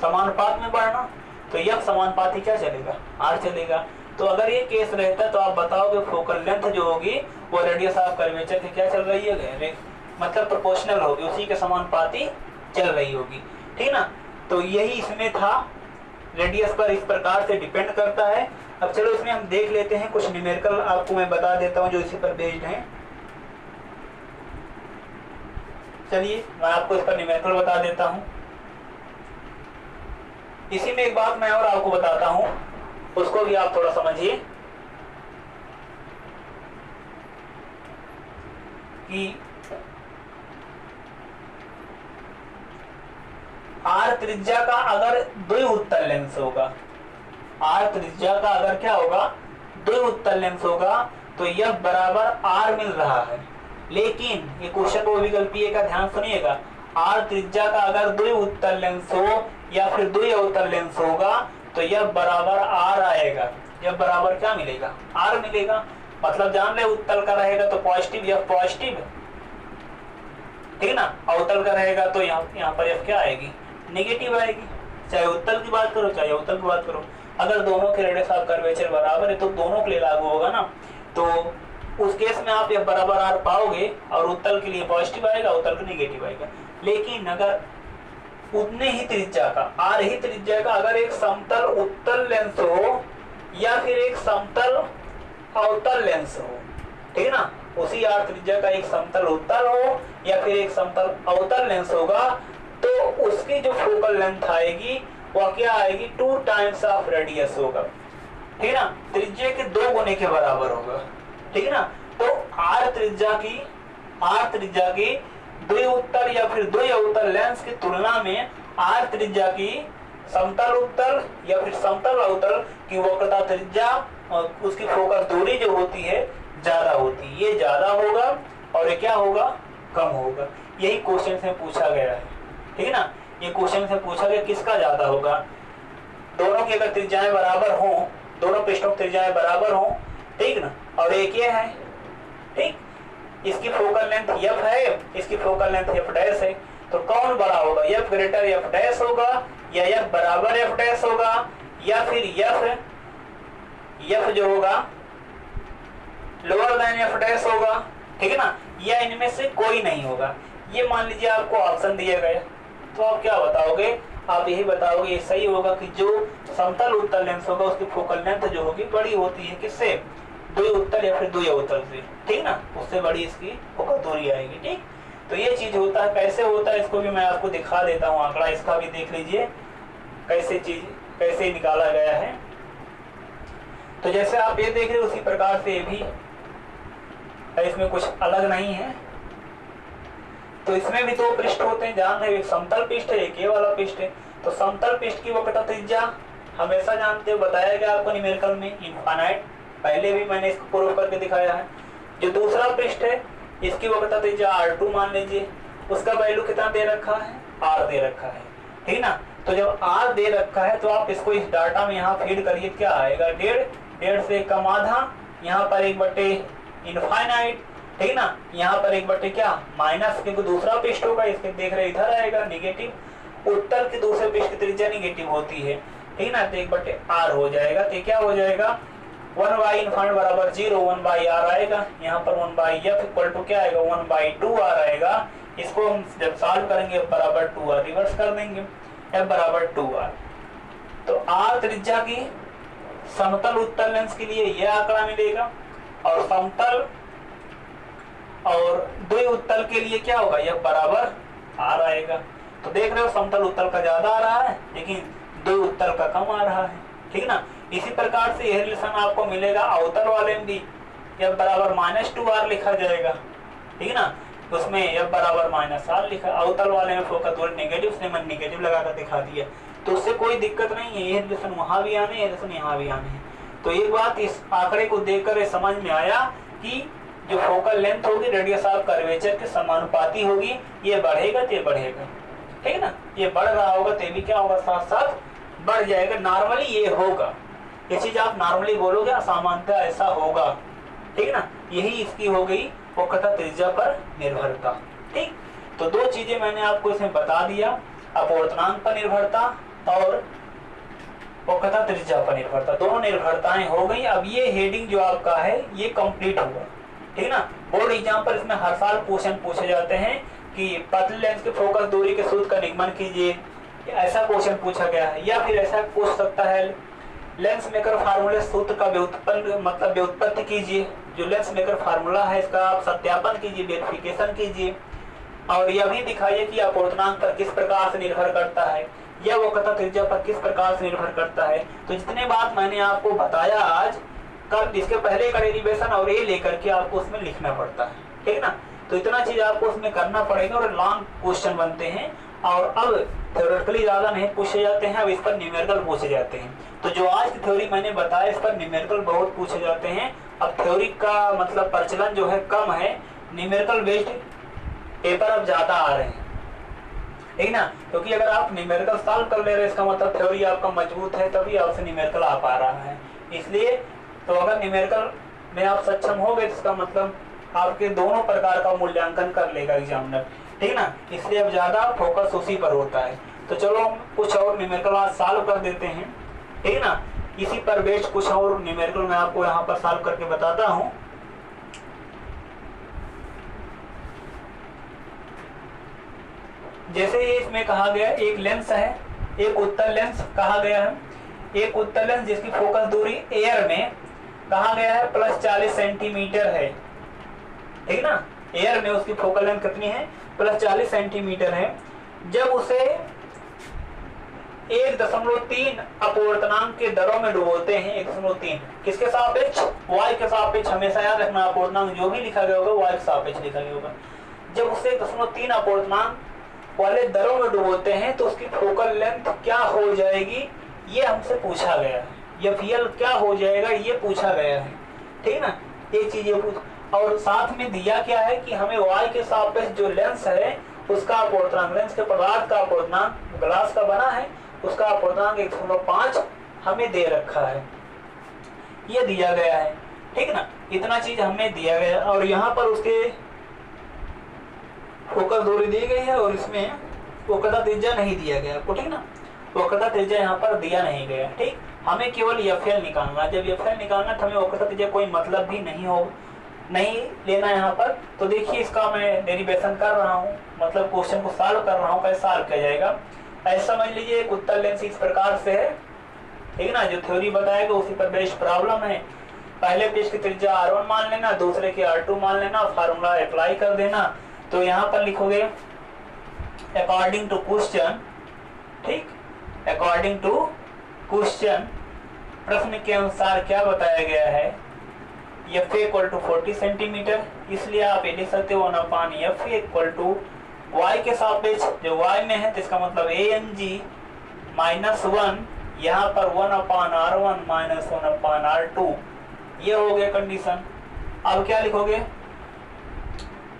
समानुपात में बढ़ना। तो यह समानुपाती क्या चलेगा, r चलेगा। तो अगर ये केस रहता तो आप बताओगे फोकल लेंथ जो होगी वो रेडियस ऑफ कर्वेचर की क्या चल रही है, मतलब प्रोपोर्शनल होगी, उसी के समानुपाती चल रही होगी, ठीक ना। तो यही इसमें था, रेडियस पर इस प्रकार से डिपेंड करता है। अब चलो इसमें हम देख लेते हैं कुछ न्यूमेरिकल, आपको मैं बता देता हूं जो इसी पर बेस्ड हैं। चलिए मैं आपको इस पर न्यूमेरिकल बता देता हूं। इसी में एक बात मैं और आपको बताता हूं, उसको भी आप थोड़ा समझिए कि r त्रिज्या का अगर द्विउत्तल लेंस होगा, r त्रिज्या का अगर क्या होगा, द्विउत्तल लेंस होगा, तो यह बराबर r मिल रहा है। लेकिन ये क्वेश्चन को विकल्पीय का ध्यान सुनिएगा, r त्रिज्या का अगर द्विउत्तल लेंस हो या फिर द्विअवतल लेंस होगा तो यह बराबर r आएगा। यह बराबर क्या मिलेगा, r मिलेगा। मतलब जान रहे उत्तल का रहेगा तो पॉजिटिव, यह पॉजिटिव, ठीक ना। अवतल का रहेगा तो यहाँ पर यह क्या आएगी, नेगेटिव आएगी। चाहे उत्तल की बात करो चाहे अवतल की बात करो, अगर दोनों के रेडियस ऑफ कर्वेचर बराबर है तो दोनों के लिए लागू होगा ना। तो उस केस में आप यह बराबर r पाओगे और उत्तल के लिए पॉजिटिव आएगा, अवतल का नेगेटिव आएगा। लेकिन अगर उतने ही त्रिज्या का, r ही त्रिज्या का अगर एक समतल उत्तल लेंस हो या फिर एक समतल अवतल लेंस हो, ठीक है ना, उसी r त्रिज्या का एक समतल उत्तल हो या फिर एक समतल अवतल लेंस होगा, तो उसकी जो फोकल लेंथ आएगी वह क्या आएगी, 2 टाइम्स ऑफ रेडियस होगा, ठीक है ना। त्रिज्या के 2 गुने के बराबर होगा, ठीक है ना। तो r त्रिज्या की द्विउत्तल या फिर द्विअवतल लेंस की तुलना में r त्रिज्या की समतल उत्तल या फिर समतल अवतल की वक्रता त्रिज्या और उसकी फोकस दूरी जो होती है ज्यादा होती है। ये ज्यादा होगा और ये क्या होगा, कम होगा। यही क्वेश्चन से पूछा गया है, ठीक है ना। ये क्वेश्चन से पूछा गया किसका ज्यादा होगा, दोनों की अगर त्रिज्याएं बराबर हो, दोनों पृष्ठों की त्रिज्याएं बराबर हो, ठीक ना। और एक ये है, ठीक, इसकी फोकल लेंथ f है, इसकी फोकल लेंथ f डैश है, तो कौन बड़ा होगा, f ग्रेटर f डैश होगा या f बराबर f डैश होगा या फिर f जो होगा लोअर देन f डैश होगा, ठीक है ना, या इनमें से कोई नहीं होगा। ये मान लीजिए आपको ऑप्शन दिया गया, तो आप क्या बताओगे, आप यही बताओगे ये सही होगा कि जो समतल उत्तल लेंस होगा उसकी फोकल लेंथ जो होगी बड़ी होती है किससे, द्वि उत्तल या फिर द्वि अवतल से, ठीक ना, उससे बड़ी इसकी फोकल दूरी आएगी। ठीक, तो ये चीज होता है। कैसे होता है इसको भी मैं आपको दिखा देता हूँ, आंकड़ा इसका भी देख लीजिए कैसे निकाला गया है। तो जैसे आप ये देख रहे हो उसी प्रकार से ये भी, इसमें कुछ अलग नहीं है। तो इसमें भी दो पृष्ठ होते हैं, जान रहे, एक समतल पृष्ठ है, एक ये वाला पृष्ठ है। तो समतल पृष्ठ की वक्रता त्रिज्या हमेशा जानते हो, बताया गया आपको न्यूमेरिकल में इनफाइनाइट, पहले भी मैंने इसको प्रूव करके दिखाया है। जो दूसरा पृष्ठ है इसकी वक्रता त्रिज्या R2 मान लीजिए, उसका वैल्यू कितना दे रखा है, R दे रखा है, ठीक ना। तो जब R दे रखा है तो आप इसको इस डाटा में यहाँ फीड करिए, क्या आएगा, 1.5 से कम आधा, यहाँ पर 1/, इनफाइनाइट, ठीक ना, यहाँ पर 1/, क्या, माइनस, क्योंकि दूसरा पृष्ठ होगा, इसके देख रहे इधर आएगा निगेटिव, उत्तल के दूसरे पृष्ठ की त्रिज्या निगेटिव होती है, ठीक ना, तो 1/R हो जाएगा। तो क्या हो जाएगा, 1/, बराबर 0, 1/R आएगा, यहाँ पर 1/F इक्वल टू क्या आएगा, 1/2R आएगा। इसको हम जब सॉल्व करेंगे बराबर 2R रिवर्स कर देंगे, F बराबर 2R। तो R त्रिज्या की समतल उत्तल लेंस के लिए यह आंकड़ा मिलेगा, और समतल और द्वि उत्तल के लिए क्या होगा, यह बराबर R आएगा। तो देख रहे हो समतल उत्तल का ज्यादा आ रहा है लेकिन द्वि उत्तल का कम आ रहा है, ठीक ना। इसी प्रकार से यह रिलेशन आपको मिलेगा अवतल वाले में भी, F बराबर -2R लिखा जाएगा, ठीक ना, उसमें F बराबर -R लिखा, अवतल वाले में फोकस दूरी नेगेटिव, उसने मैंने नेगेटिव लगाकर दिखा दिया, तो उससे कोई दिक्कत नहीं है, ये रिलेशन वहां भी आने, ये रिलेशन यहाँ भी आने हैं। तो एक बात इस आंकड़े को देखकर समझ में आया कि जो फोकल लेंथ होगी रेडियस ऑफ कर्वेचर के समानुपाती होगी, ये बढ़ेगा तो ये बढ़ेगा, ठीक है ना, ये बढ़ रहा होगा तो भी क्या होगा, साथ साथ बढ़ जाएगा। नॉर्मली ये होगा, ये चीज आप नॉर्मली बोलोगे, असामान्यतः ऐसा होगा, ठीक है ना। यही इसकी हो गई वक्रता त्रिज्या पर निर्भरता। ठीक, तो दो चीजें मैंने आपको इसमें बता दिया, अपवर्तनांक पर निर्भरता और वक्रता त्रिज्या पर निर्भरता, दोनों निर्भरताएं हो गई। अब ये हेडिंग जो आपका है ये कंप्लीट हुआ, ठीक है ना। बोर्ड एग्जाम पर इसमें हर साल क्वेश्चन पूछे जाते हैं कि पतली लेंस के फोकस दूरी के सूत्र का निगमन कीजिए, ऐसा क्वेश्चन पूछा गया है। या फिर ऐसा पूछ सकता है लेंस मेकर फार्मूले सूत्र का व्युत्पन्न मतलब व्युत्पत्ति कीजिए, जो लेंस मेकर फार्मूला है इसका आप सत्यापन कीजिए, वेरिफिकेशन कीजिए, और यह भी दिखाइए कि अपवर्तनांक पर किस प्रकार से निर्भर करता है, यह वक्रता त्रिज्या पर किस प्रकार से निर्भर करता है। तो जितने बात मैंने आपको बताया आज, कल इसके पहले का डेरिवेशन और ये लेकर के आपको उसमें लिखना पड़ता है, ठीक है ना। तो इतना चीज आपको उसमें करना पड़ेगा और लॉन्ग क्वेश्चन बनते हैं, और अब थ्योरेटिकली ज्यादा नहीं पूछे जाते हैं, अब इस पर न्यूमेरिकल पूछे जाते हैं। तो जो आज की थ्योरी मैंने बताया इस पर न्यूमेरिकल बहुत पूछे जाते हैं। अब थ्योरी का मतलब प्रचलन जो है कम है, न्यूमेरिकल बेस्ड पेपर अब ज्यादा आ रहे हैं, ठीक ना, क्योंकि अगर आप न्यूमेरिकल सॉल्व कर ले रहे हैं इसका मतलब थ्योरी आपका मजबूत है, तभी आपसे न्यूमेरिकल आ पा रहा है। इसलिए तो अगर न्यूमेरिकल में आप सक्षम हो गए इसका मतलब आपके दोनों प्रकार का मूल्यांकन कर लेगा एग्जामिनर, ठीक ना। इसलिए अब ज्यादा फोकस उसी पर होता है। तो चलो हम कुछ और न्यूमेरिकल आज सॉल्व कर देते हैं, ठीक है ना। इसी पर बेस्ड कुछ और न्यूमेरिकल मैं आपको यहाँ पर सॉल्व करके बताता हूँ। जैसे ये इसमें कहा गया एक लेंस है, एक उत्तल लेंस कहा गया है, एक उत्तल लेंस जिसकी फोकस दूरी एयर में कहा गया है +40 सेंटीमीटर है, ठीक ना। एयर में उसकी फोकल लेंथ कितनी है, +40 सेंटीमीटर है। जब उसे 1.3 अपवर्तनांक के दरों में डुबोते हैं, 1.3 किसके सापेक्ष, y के सापेक्ष, हमेशा याद रखना अपवर्तनांक जो भी लिखा गया होगा y के सापेक्ष लिखा गया होगा। जब उसे 1.3 अपवर्तनांक वाले दरों में डुबोते हैं तो उसकी फोकल लेंथ क्या हो जाएगी, ये हमसे पूछा गया है। ये FL क्या हो जाएगा ये पूछा गया है, ठीक ना। एक चीज ये पूछ, और साथ में दिया क्या है कि हमें y के सापेक्ष जो लेंस है उसका अपवर्तनांक, लेंस के पदार्थ का अपवर्तनांक ग्लास का बना है उसका अपवर्तनांक 1.5 हमें दे रखा है, ये दिया गया है, ठीक ना। इतना चीज हमें दिया गया और यहाँ पर उसके फोकस दूरी दी गई है और इसमें वक्रता त्रिज्या नहीं दिया गया आपको, ठीक ना। वक्रता त्रिज्या यहाँ पर दिया नहीं गया, ठीक। हमें केवल FL निकालना, जब FL निकालना तो हमें वक्रता त्रिज्या कोई मतलब भी नहीं लेना यहाँ पर। तो देखिए इसका मैं डेरिवेशन कर रहा हूँ, मतलब क्वेश्चन को सॉल्व कर रहा हूँ, कैसे सॉल्व किया जाएगा। ऐसा समझ लीजिए एक उत्तल लेंस इस प्रकार से है, ठीक है ना, जो थ्योरी बताएगा उसी पर बेस्ड प्रॉब्लम है। पहले पेज की त्रिज्या r1 मान लेना, दूसरे की r2 मान लेना, फार्मूला अप्लाई कर देना। तो यहाँ पर लिखोगे अकॉर्डिंग टू क्वेश्चन, ठीक, अकॉर्डिंग टू क्वेश्चन, प्रश्न के अनुसार क्या बताया गया है, एफ इक्वल टू 40 सेंटीमीटर, इसलिए आप ये लिख सकते हो 1/f इक्वल टू y के सापेक्ष, जो y में है तो इसका मतलब ANG माइनस 1, यहाँ पर 1/r1 माइनस 1/r2, ये हो गया कंडीशन। अब क्या लिखोगे,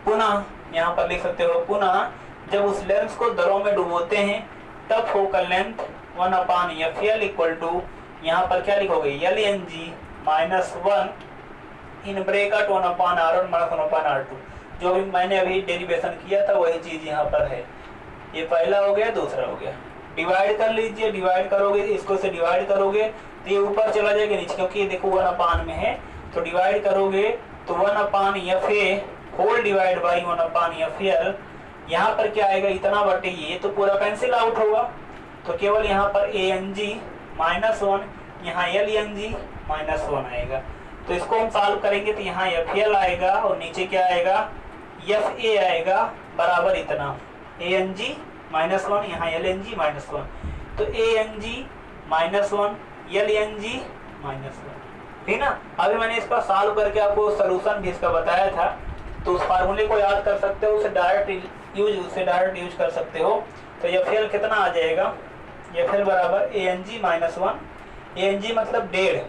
पुनः यहाँ पर लिख सकते हो, पुनः जब उस लेंस को दरों में डुबोते हैं तब focal length 1/FL equal to, यहाँ पर क्या लिखोगे, LNG minus 1 in bracket 1/r1 minus 1/r2, जो भी मैंने अभी डेरिवेशन किया था वही चीज यहाँ पर है। ये पहला हो गया, दूसरा हो गया। डिवाइड कर लीजिए, डिवाइड करोगे इसको से डिवाइड करोगे तो ये ऊपर चला जाएगा नीचे, क्योंकि देखो 1/, में है तो डिवाइड करोगे तो 1/FA whole divide by 1/FL, यहाँ पर क्या आएगा, इतना बटे ये, तो पूरा कैंसिल आउट होगा, तो केवल यहाँ पर ANG माइनस 1, यहाँ LNG माइनस 1 आएगा। तो इसको हम सॉल्व करेंगे तो यहाँ FL आएगा और नीचे क्या आएगा, FA आएगा, बराबर इतना ANG माइनस 1, यहाँ LNG माइनस 1, तो ANG माइनस 1 LNG माइनस 1, ठीक ना। अभी मैंने इसका सॉल्व करके आपको सलूशन भी इसका बताया था, तो उस फार्मूले को याद कर सकते हो, उसे डायरेक्ट यूज कर सकते हो। तो FL कितना आ जाएगा, FL बराबर ANG माइनस 1, ANG मतलब 1.5 है,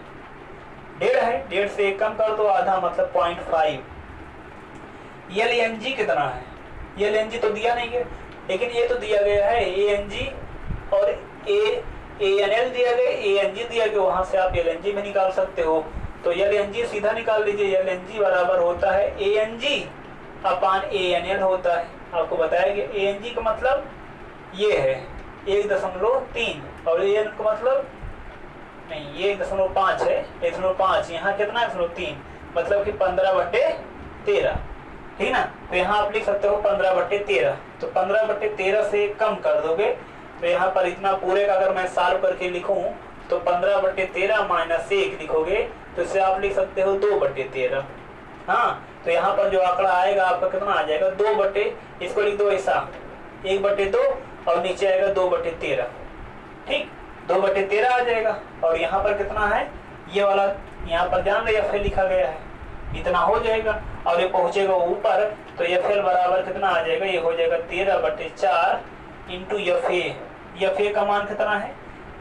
1.5 से 1 कम कर दो, आधा मतलब 0.5। LNG कितना है, LNG तो दिया नहीं है, लेकिन ये तो दिया गया है ANG और ANL दिया गया, ANG दिया गया, वहां से आप LNG भी निकाल सकते हो। तो LNG सीधा निकाल लीजिए, LNG बराबर होता है ANG अपान ANL होता है। आपको बताया कि ANG का मतलब ये है 1.3 और AN का मतलब नहीं, ये 1.5 है, 1.5, यहाँ कितना 1.3, मतलब कि 15/13, ठीक ना। तो यहाँ आप लिख सकते हो 15/13, तो 15/13 से कम कर दोगे तो यहाँ पर इतना पूरे का अगर मैं सॉल्व करके लिखूं तो 15/13 माइनस 1 लिखोगे तो इसे आप लिख सकते हो 2/13। हाँ, तो यहाँ पर जो आंकड़ा आएगा आपका कितना आ जाएगा, 2 इसको लिख दो ऐसा 1/2 और नीचे आएगा 2/13, ठीक, 2/13 आ जाएगा। और यहाँ पर कितना है, ये वाला यहाँ पर जान रहे FL लिखा गया है, इतना हो जाएगा और ये पहुंचेगा ऊपर, तो FL बराबर कितना आ जाएगा, ये हो जाएगा 13/4 इंटू FA का मान कितना है,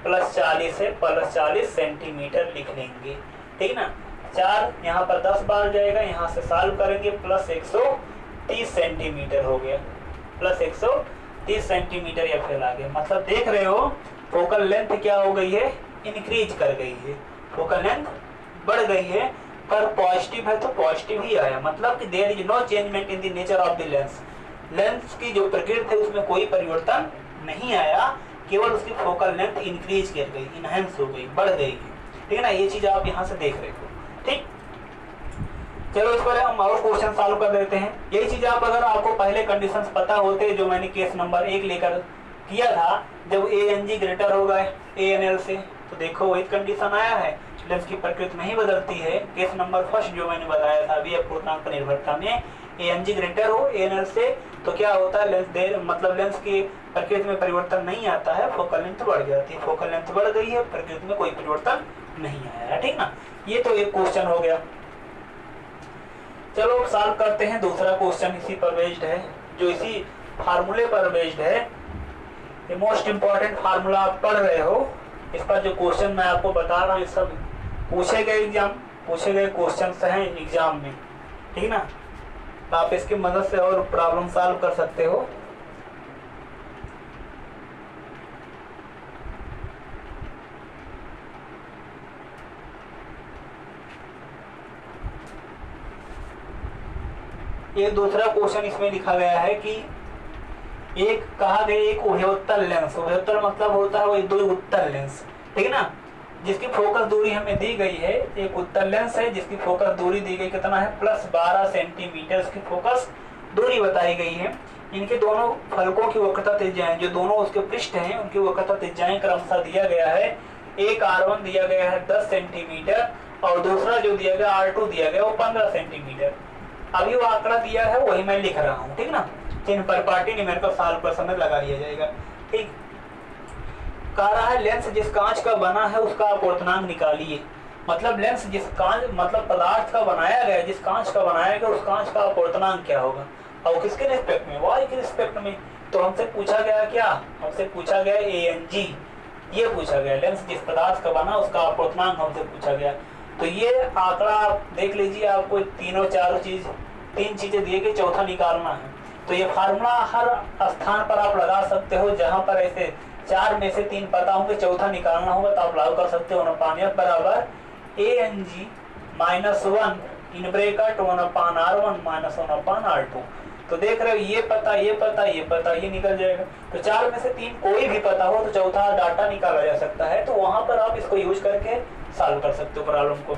+40 है, +40 सेंटीमीटर लिख लेंगे, ठीक ना। 4 यहाँ पर 10 बार जाएगा, यहाँ से सॉल्व करेंगे, +130 सेंटीमीटर हो गया, +130 सेंटीमीटर FL आ गया। मतलब देख रहे हो फोकल लेंथ क्या हो गई है, इंक्रीज कर गई है, फोकल लेंथ बढ़ गई है, पर पॉजिटिव है तो पॉजिटिव ही आया, मतलब कि there is no changement in the nature of the lens, lens की जो प्रकृति है उसमें कोई परिवर्तन नहीं आया, केवल उसकी फोकल लेंथ इंक्रीज कर गई, इनहेंस हो गई, बढ़ गई, ठीक है ना। ये चीज आप यहाँ से देख रहे हो, ठीक। चलो इस पर हम और क्वेश्चन सॉल्व कर देते हैं। यही चीज आप अगर आपको पहले कंडीशंस पता होते जो मैंने केस नंबर 1 लेकर किया था, जब ANG ग्रेटर होगा ANL से, तो देखो वही कंडीशन आया है, लेंस की प्रकृति नहीं बदलती है। केस नंबर 1 जो मैंने बताया था अभी अपूर्णांक निर्भरता में, ANG ग्रेटर हो ANL से तो क्या होता है, मतलब लेंस की प्रकृति में परिवर्तन नहीं आता है, फोकल लेंथ बढ़ जाती है, फोकल लेंथ बढ़ गई है, प्रकृति में कोई परिवर्तन नहीं आया है, ठीक ना। ये तो एक क्वेश्चन हो गया। चलो सॉल्व करते हैं दूसरा क्वेश्चन, इसी पर बेस्ड है, जो इसी फार्मूले पर बेस्ड है। ये मोस्ट इम्पोर्टेंट फार्मूला आप पढ़ रहे हो, इस पर जो क्वेश्चन मैं आपको बता रहा हूँ सब पूछे गए क्वेश्चन हैं एग्जाम में, ठीक ना। तो आप इसकी मदद से और प्रॉब्लम सॉल्व कर सकते हो। एक दूसरा क्वेश्चन इसमें लिखा गया है कि एक कहा गया एक उभयोत्तल लेंस, उभयोत्तल मतलब होता है वही दो उत्तल लेंस, ठीक है ना, जिसकी फोकस दूरी हमें दी गई है, एक उत्तल लेंस है जिसकी फोकस दूरी दी गई कितना है, +12 सेंटीमीटर की फोकस दूरी बताई गई है। इनके दोनों फलकों की वक्रता त्रिज्याएं, जो दोनों उसके पृष्ठ हैं उनकी वक्रता त्रिज्याएं क्रमशः दिया गया है। एक R1 दिया गया है 10 सेंटीमीटर और दूसरा जो दिया गया R2 दिया गया वो 15 सेंटीमीटर। अभी वो आंकड़ा दिया है वही मैं लिख रहा हूँ, ठीक ना। चिन्ह पर पार्टी न्यूमेरिकल साल पर समय लगा लिया जाएगा, ठीक। कह रहा है लेंस जिस कांच का बना है उसका अपवर्तनांक निकालिए। मतलब लेंस जिस कांच मतलब पदार्थ का बनाया गया, जिस कांच का बनाया गया उस कांच का अपवर्तनांक क्या होगा, और किसके रिस्पेक्ट में, वाई के रिस्पेक्ट में। तो हमसे पूछा गया क्या, हमसे पूछा गया ANG, ये पूछा गया लेंस जिस पदार्थ का बना उसका अपवर्तनांक हमसे पूछा गया। तो ये आंकड़ा आप देख लीजिए, आपको तीन चीजें दिए कि चौथा निकालना है। तो ये फार्मूला हर स्थान पर आप लगा सकते हो, जहां पर ऐसे 4 में से 3 पता होंगे, चौथा निकालना होगा तो आप लागू कर सकते हो। बराबर ANG -1 in bracket 1/R1 - 1/R2। तो देख रहे हो ये पता, ये पता, ये पता, ये निकल जाएगा। तो 4 में से 3 कोई भी पता हो तो चौथा डाटा निकाला जा सकता है। तो वहां पर आप इसको यूज करके सॉल्व कर सकते हो प्रॉब्लम को।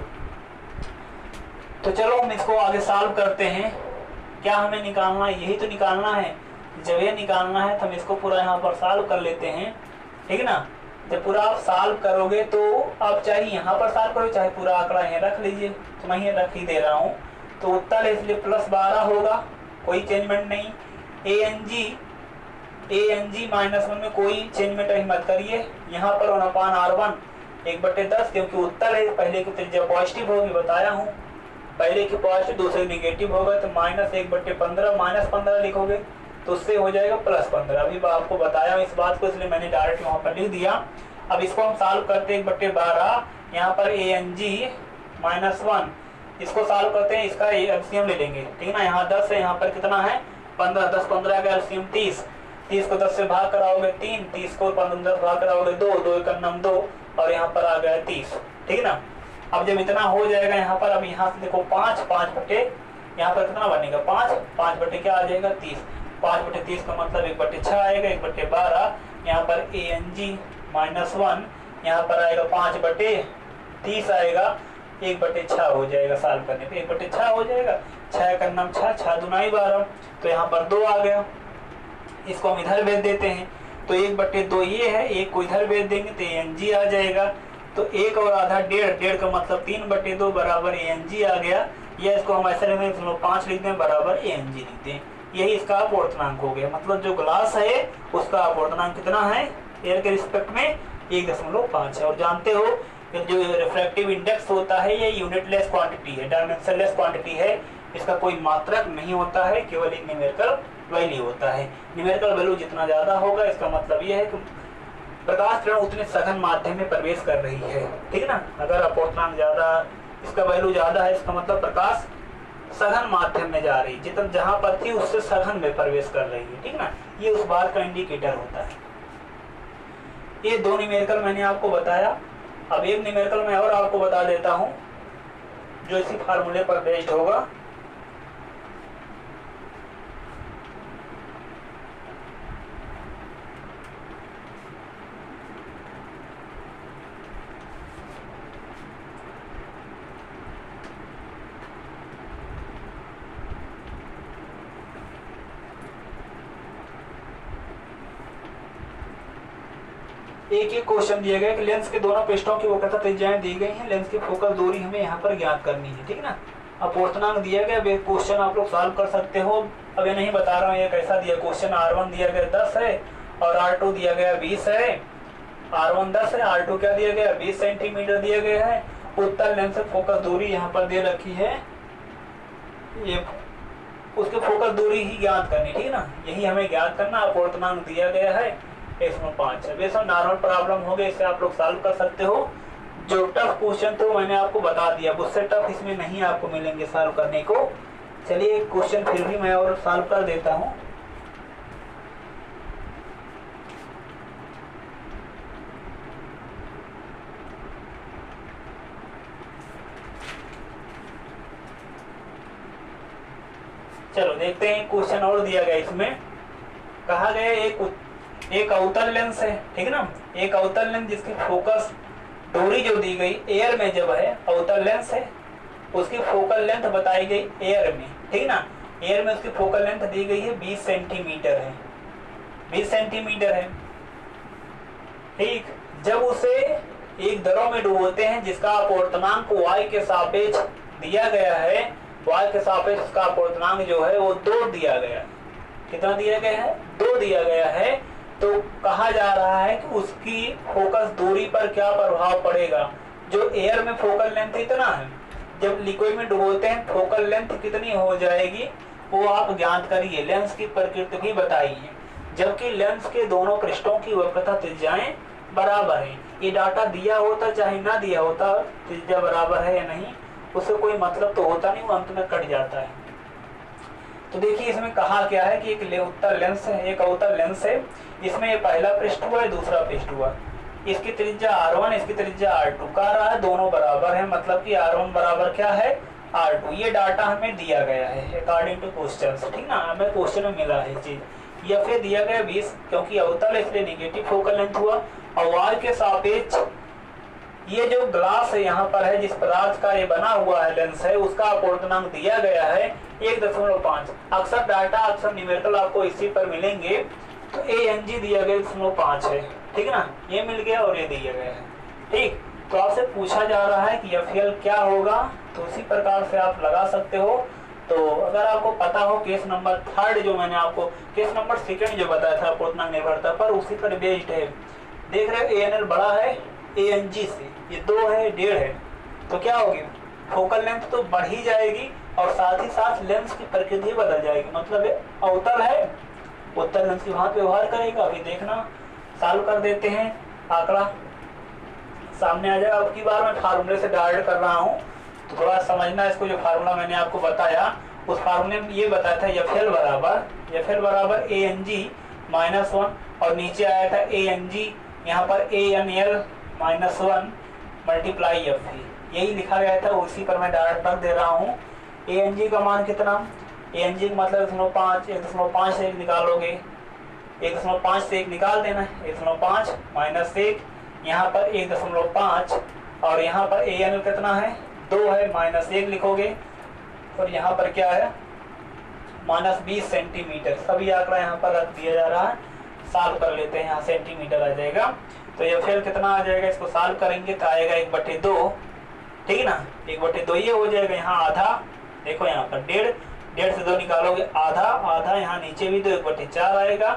तो चलो हम इसको आगे सॉल्व करते हैं। क्या हमें निकालना है, यही तो निकालना है। जब ये निकालना है तो हम इसको पूरा यहाँ पर सॉल्व कर लेते हैं, ठीक है ना। जब पूरा आप सॉल्व करोगे तो आप चाहे यहाँ पर सॉल्व करो चाहे पूरा आंकड़ा यहाँ रख लीजिए, तो मैं ये रख ही दे रहा हूँ। तो उत्तर है इसलिए +12 होगा, कोई चेंजमेंट नहीं। ANG -1 में कोई चेंजमेंट नहीं मत करिए। यहाँ पर 1/R1 1/10, क्योंकि उत्तर है पहले की त्रिज्या पॉजिटिव होगी, बताया हूँ। पहले की पॉजिटिव दूसरे निगेटिव होगा तो -1/15 -15 लिखोगे तो उससे हो जाएगा +15। अभी आपको बताया इस बात को, इसलिए मैंने डायरेक्ट वहाँ पर लिख दिया। अब इसको हम सॉल्व करते हैं 1/12। यहाँ पर ANG -1 इसको सॉल्व करते हैं, इसका एलसीएम ले लेंगे, ठीक है ना। यहाँ 10 है, यहाँ पर कितना है 15, 10 15 का एलसीएम 30। 30 को 10 से भाग कराओगे 3, 30 को 15 10 भाग कराओगे 2, 2 × 9 2 और यहाँ पर आ गया 30, ठीक है ना। अब जब इतना हो जाएगा यहाँ पर, अब यहाँ से देखो 5 बटे यहाँ पर कितना बनेगा 5 बटे क्या आ जाएगा 30। 5/30 का मतलब 1/6 आएगा, 1/12। यहाँ पर ANG -1 यहाँ पर आएगा 5/30 आएगा, 1/6 हो जाएगा। सॉल्व करने पे 1/6 हो जाएगा। 6 × 9 6, 6 × 2 = 12। तो यहाँ पर 2 आ गया, इसको हम इधर भेज देते हैं। तो 1/2 ये है, 1 को इधर भेज देंगे तो ANG आ जाएगा। तो 1 और आधा 1.5 का मतलब 3/2 बराबर ANG आ गया। या इसको हम ऐसे लिख दें 5 लिख दें बराबर ANG लिख दें। यही इसका अपवर्तनांक हो गया। मतलब जो ग्लास है उसका अपवर्तनांक कितना है एयर के रिस्पेक्ट में 1.5 है। और जानते हो जो रिफ्रैक्टिव इंडेक्स होता है ये यूनिटलेस क्वांटिटी है, डायमेंशनलेस क्वांटिटी है। इसका कोई मात्रक नहीं होता है, केवल एक न्यूमेरिकल वैल्यू होता है। न्यूमेरिकल वैल्यू जितना ज्यादा होगा इसका मतलब ये है कि प्रकाश किरण उतने सघन माध्यम में प्रवेश कर रही है, ठीक है ना। अगर अपवर्तनांक ज्यादा, इसका वैल्यू ज्यादा है, इसका मतलब प्रकाश सघन माध्यम में जा रही, जितना जहां पर थी उससे सघन में प्रवेश कर रही है, ठीक ना। ये उस बात का इंडिकेटर होता है। ये 2 न्यूमेरिकल मैंने आपको बताया। अब एक न्यूमेरिकल मैं और आपको बता देता हूं जो इसी फार्मूले पर बेस्ड होगा। एक क्वेश्चन दिया गया कि लेंस के दोनों पृष्ठों की वक्रता त्रिज्याएं दी गई हैं, लेंस की फोकल दूरी हमें यहाँ पर ज्ञात करनी है, ठीक है ना। अपवर्तनांक दिया गया, वे क्वेश्चन आप लोग सॉल्व कर सकते हो। अब ये नहीं बता रहा हूँ ये कैसा दिया क्वेश्चन। R1 दिया गया 10 है और R2 दिया गया 20 है। R1 10 है, R2 क्या दिया गया 20 सेंटीमीटर दिया गया है। उत्तर लेंस से फोकस दूरी यहाँ पर दे रखी है, ये उसके फोकस दूरी ही ज्ञात करनी, ठीक है ना। यही हमें ज्ञात करना। अपवर्तनांक दिया गया है इसमें 5 है। वैसे नॉर्मल प्रॉब्लम हो गए, इसे आप लोग सॉल्व कर सकते हो। जो टफ क्वेश्चन थे मैंने आपको बता दिया, उससे टफ इसमें नहीं आपको मिलेंगे सॉल्व करने को। चलिए एक क्वेश्चन फिर भी मैं और सॉल्व कर देता हूँ। चलो देखते हैं, क्वेश्चन और दिया गया। इसमें कहा गया एक अवतल लेंस है, ठीक है ना। एक अवतल लेंस जिसकी फोकस दूरी जो दी गई एयर में जब है, अवतल लेंस है, उसकी फोकल लेंथ बताई गई एयर में, ठीक है ना। एयर में उसकी फोकल लेंथ दी गई है 20 सेंटीमीटर है, 20 सेंटीमीटर है। ठीक, जब उसे एक दरों में डुबोते हैं जिसका अपवर्तनांक y के सापेक्ष दिया गया है, y के सापेक्ष उसका अपवर्तनांक जो है वो 2 दिया गया है। कितना दिया गया है? 2 दिया गया है। तो कहा जा रहा है कि उसकी फोकस दूरी पर क्या प्रभाव पड़ेगा। जो एयर में फोकल लेंथ इतना है, जब लिक्विड में डुबोते हैं फोकल लेंथ कितनी हो जाएगी वो आप ज्ञात करिए, लेंस की प्रकृति भी बताइए। जबकि लेंस के दोनों पृष्ठों की वक्रता त्रिज्याएं बराबर है। ये डाटा दिया होता चाहे ना दिया होता, त्रिज्या बराबर है या नहीं उससे कोई मतलब तो होता नहीं, वो अंत में कट जाता है। तो देखिए इसमें कहा क्या है कि एक उत्तल लेंस है, एक अवतल लेंस है। इसमें ये पहला पृष्ठ हुआ है, दूसरा पृष्ठ हुआ। इसकी त्रिज्या R1, इसकी त्रिज्या R2। कह रहा है दोनों बराबर है, मतलब कि R1 बराबर क्या है? R2। ये डाटा हमें दिया गया है अकॉर्डिंग टू क्वेश्चन, ठीक ना, हमें क्वेश्चन में मिला है चीज। या फिर दिया गया 20, क्योंकि अवतल है इसलिए निगेटिव फोकल लेंथ हुआ। और y के सापेक्ष ये जो ग्लास है यहाँ पर है, जिस पदार्थ का ये बना हुआ है लेंस है, उसका अपवर्तनांक दिया गया है 1.5। अक्सर डाटा, अक्सर न्यूमेरिकल आपको इसी पर मिलेंगे। तो ANG दिया गया 1.5 है, ठीक है ना, ये मिल गया और ये दिया गया है। ठीक, तो आपसे पूछा जा रहा है कि FL क्या होगा, तो उसी प्रकार से आप लगा सकते हो। तो अगर आपको पता हो केस नंबर 3 जो मैंने आपको, केस नंबर 2 जो बताया था अपवर्तनांक निर्भरता पर, उसी पर बेस्ड है। देख रहे हो ANL बड़ा है ANG से, ये 2 है 1.5 है, तो क्या होगी? फोकल लेंथ तो बढ़ ही जाएगी और साथ ही साथ लेंस की प्रकृति बदल जाएगी। मतलब अवतल है, उत्तल लेंस की भांति व्यवहार करेगा। अभी देखना, सॉल्व कर देते हैं, आंकड़ा सामने आ जाएगा। अब की बार मैं फार्मूले से डायरेक्ट कर रहा हूँ, तो थोड़ा समझना इसको। जो फार्मूला मैंने आपको बताया उस फार्मूले में ये बताया था FL बराबर ANG -1 और नीचे आया था ANG, यहाँ पर ANL -1 मल्टीप्लाई FV, यही लिखा गया था, उसी पर मैं डायरेक्ट रख दे रहा हूँ। ANG का मान कितना? ANG का मतलब 1.5, 1.5 से 1 निकालोगे, 1.5 से 1 निकाल देना है, 1.5 - 1, यहाँ पर 1.5 और यहाँ पर ANL कितना है? 2 है, -1 लिखोगे और यहाँ पर क्या है? -20 सेंटीमीटर। सभी आंकड़ा यहाँ पर रख दिया जा रहा है, सॉल्व कर लेते हैं। यहाँ सेंटीमीटर आ जाएगा, तो FL कितना आ जाएगा? इसको सॉल्व करेंगे तो आएगा 1/2, ठीक है ना, 1/2 ये हो जाएगा। यहाँ आधा, देखो यहाँ पर 1.5 से 2 निकालोगे आधा, यहाँ नीचे भी तो 1/4 आएगा,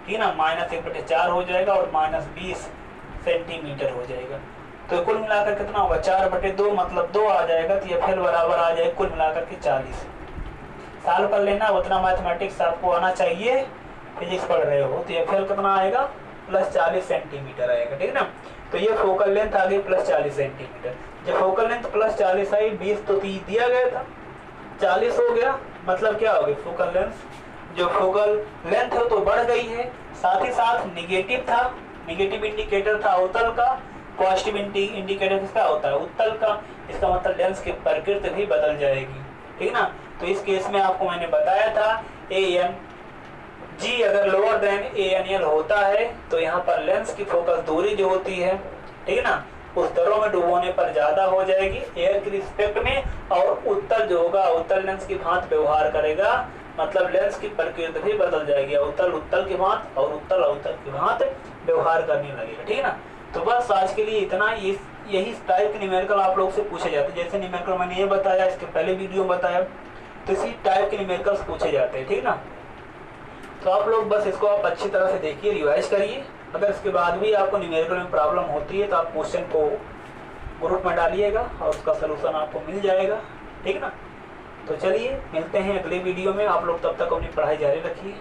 ठीक है ना, -1/4 हो जाएगा और -20 सेंटीमीटर हो जाएगा। तो कुल मिलाकर कितना होगा? 4/2, मतलब 2 आ जाएगा। तो FL बराबर आ जाएगा कुल मिलाकर के 40। सॉल्व कर लेना, उतना मैथमेटिक्स आपको आना चाहिए, फिजिक्स पढ़ रहे हो। तो FL कितना आएगा? +40 सेंटीमीटर आएगा, ठीक है ना। तो ये फोकल लेंथ आ गई +40 सेंटीमीटर। जब फोकल लेंथ +40 आई, 20 तो दिया गया था, 40 हो गया, मतलब क्या हो गया? फोकल लेंथ, जो फोकल लेंथ है तो बढ़ गई है, साथ ही साथ निगेटिव था, निगेटिव इंडिकेटर था अवतल का, पॉजिटिव इंडिकेटर किसका होता है? उत्तल का। इसका मतलब लेंस की प्रकृति भी बदल जाएगी, ठीक है ना। तो इस केस में आपको मैंने बताया था ANG अगर लोअर देन ANL होता है तो यहाँ पर लेंस की फोकस दूरी जो होती है, ठीक है ना, उस दरों में डुबोने पर ज्यादा हो जाएगी एयर के रिस्पेक्ट में, और उत्तल जो होगा उत्तल लेंस की भांति व्यवहार करेगा, मतलब लेंस की प्रकृति भी बदल जाएगी, उत्तल की भांति और उत्तल अवतल की भांति व्यवहार करने लगेगा, ठीक है ना। तो बस आज के लिए इतना। यही टाइप के न्यूमेरिकल आप लोग से पूछे जाते हैं। जैसे न्यूमेरिकल मैंने ये बताया, इसके पहले वीडियो में बताया, तो इसी टाइप के न्यूमेरिकल्स पूछे जाते हैं, ठीक ना। तो आप लोग बस इसको आप अच्छी तरह से देखिए, रिवाइज करिए। अगर इसके बाद भी आपको न्यूमेरिकल में प्रॉब्लम होती है तो आप क्वेश्चन को ग्रुप में डालिएगा और उसका सलूशन आपको मिल जाएगा, ठीक ना। तो चलिए मिलते हैं अगले वीडियो में। आप लोग तब तक अपनी पढ़ाई जारी रखिए।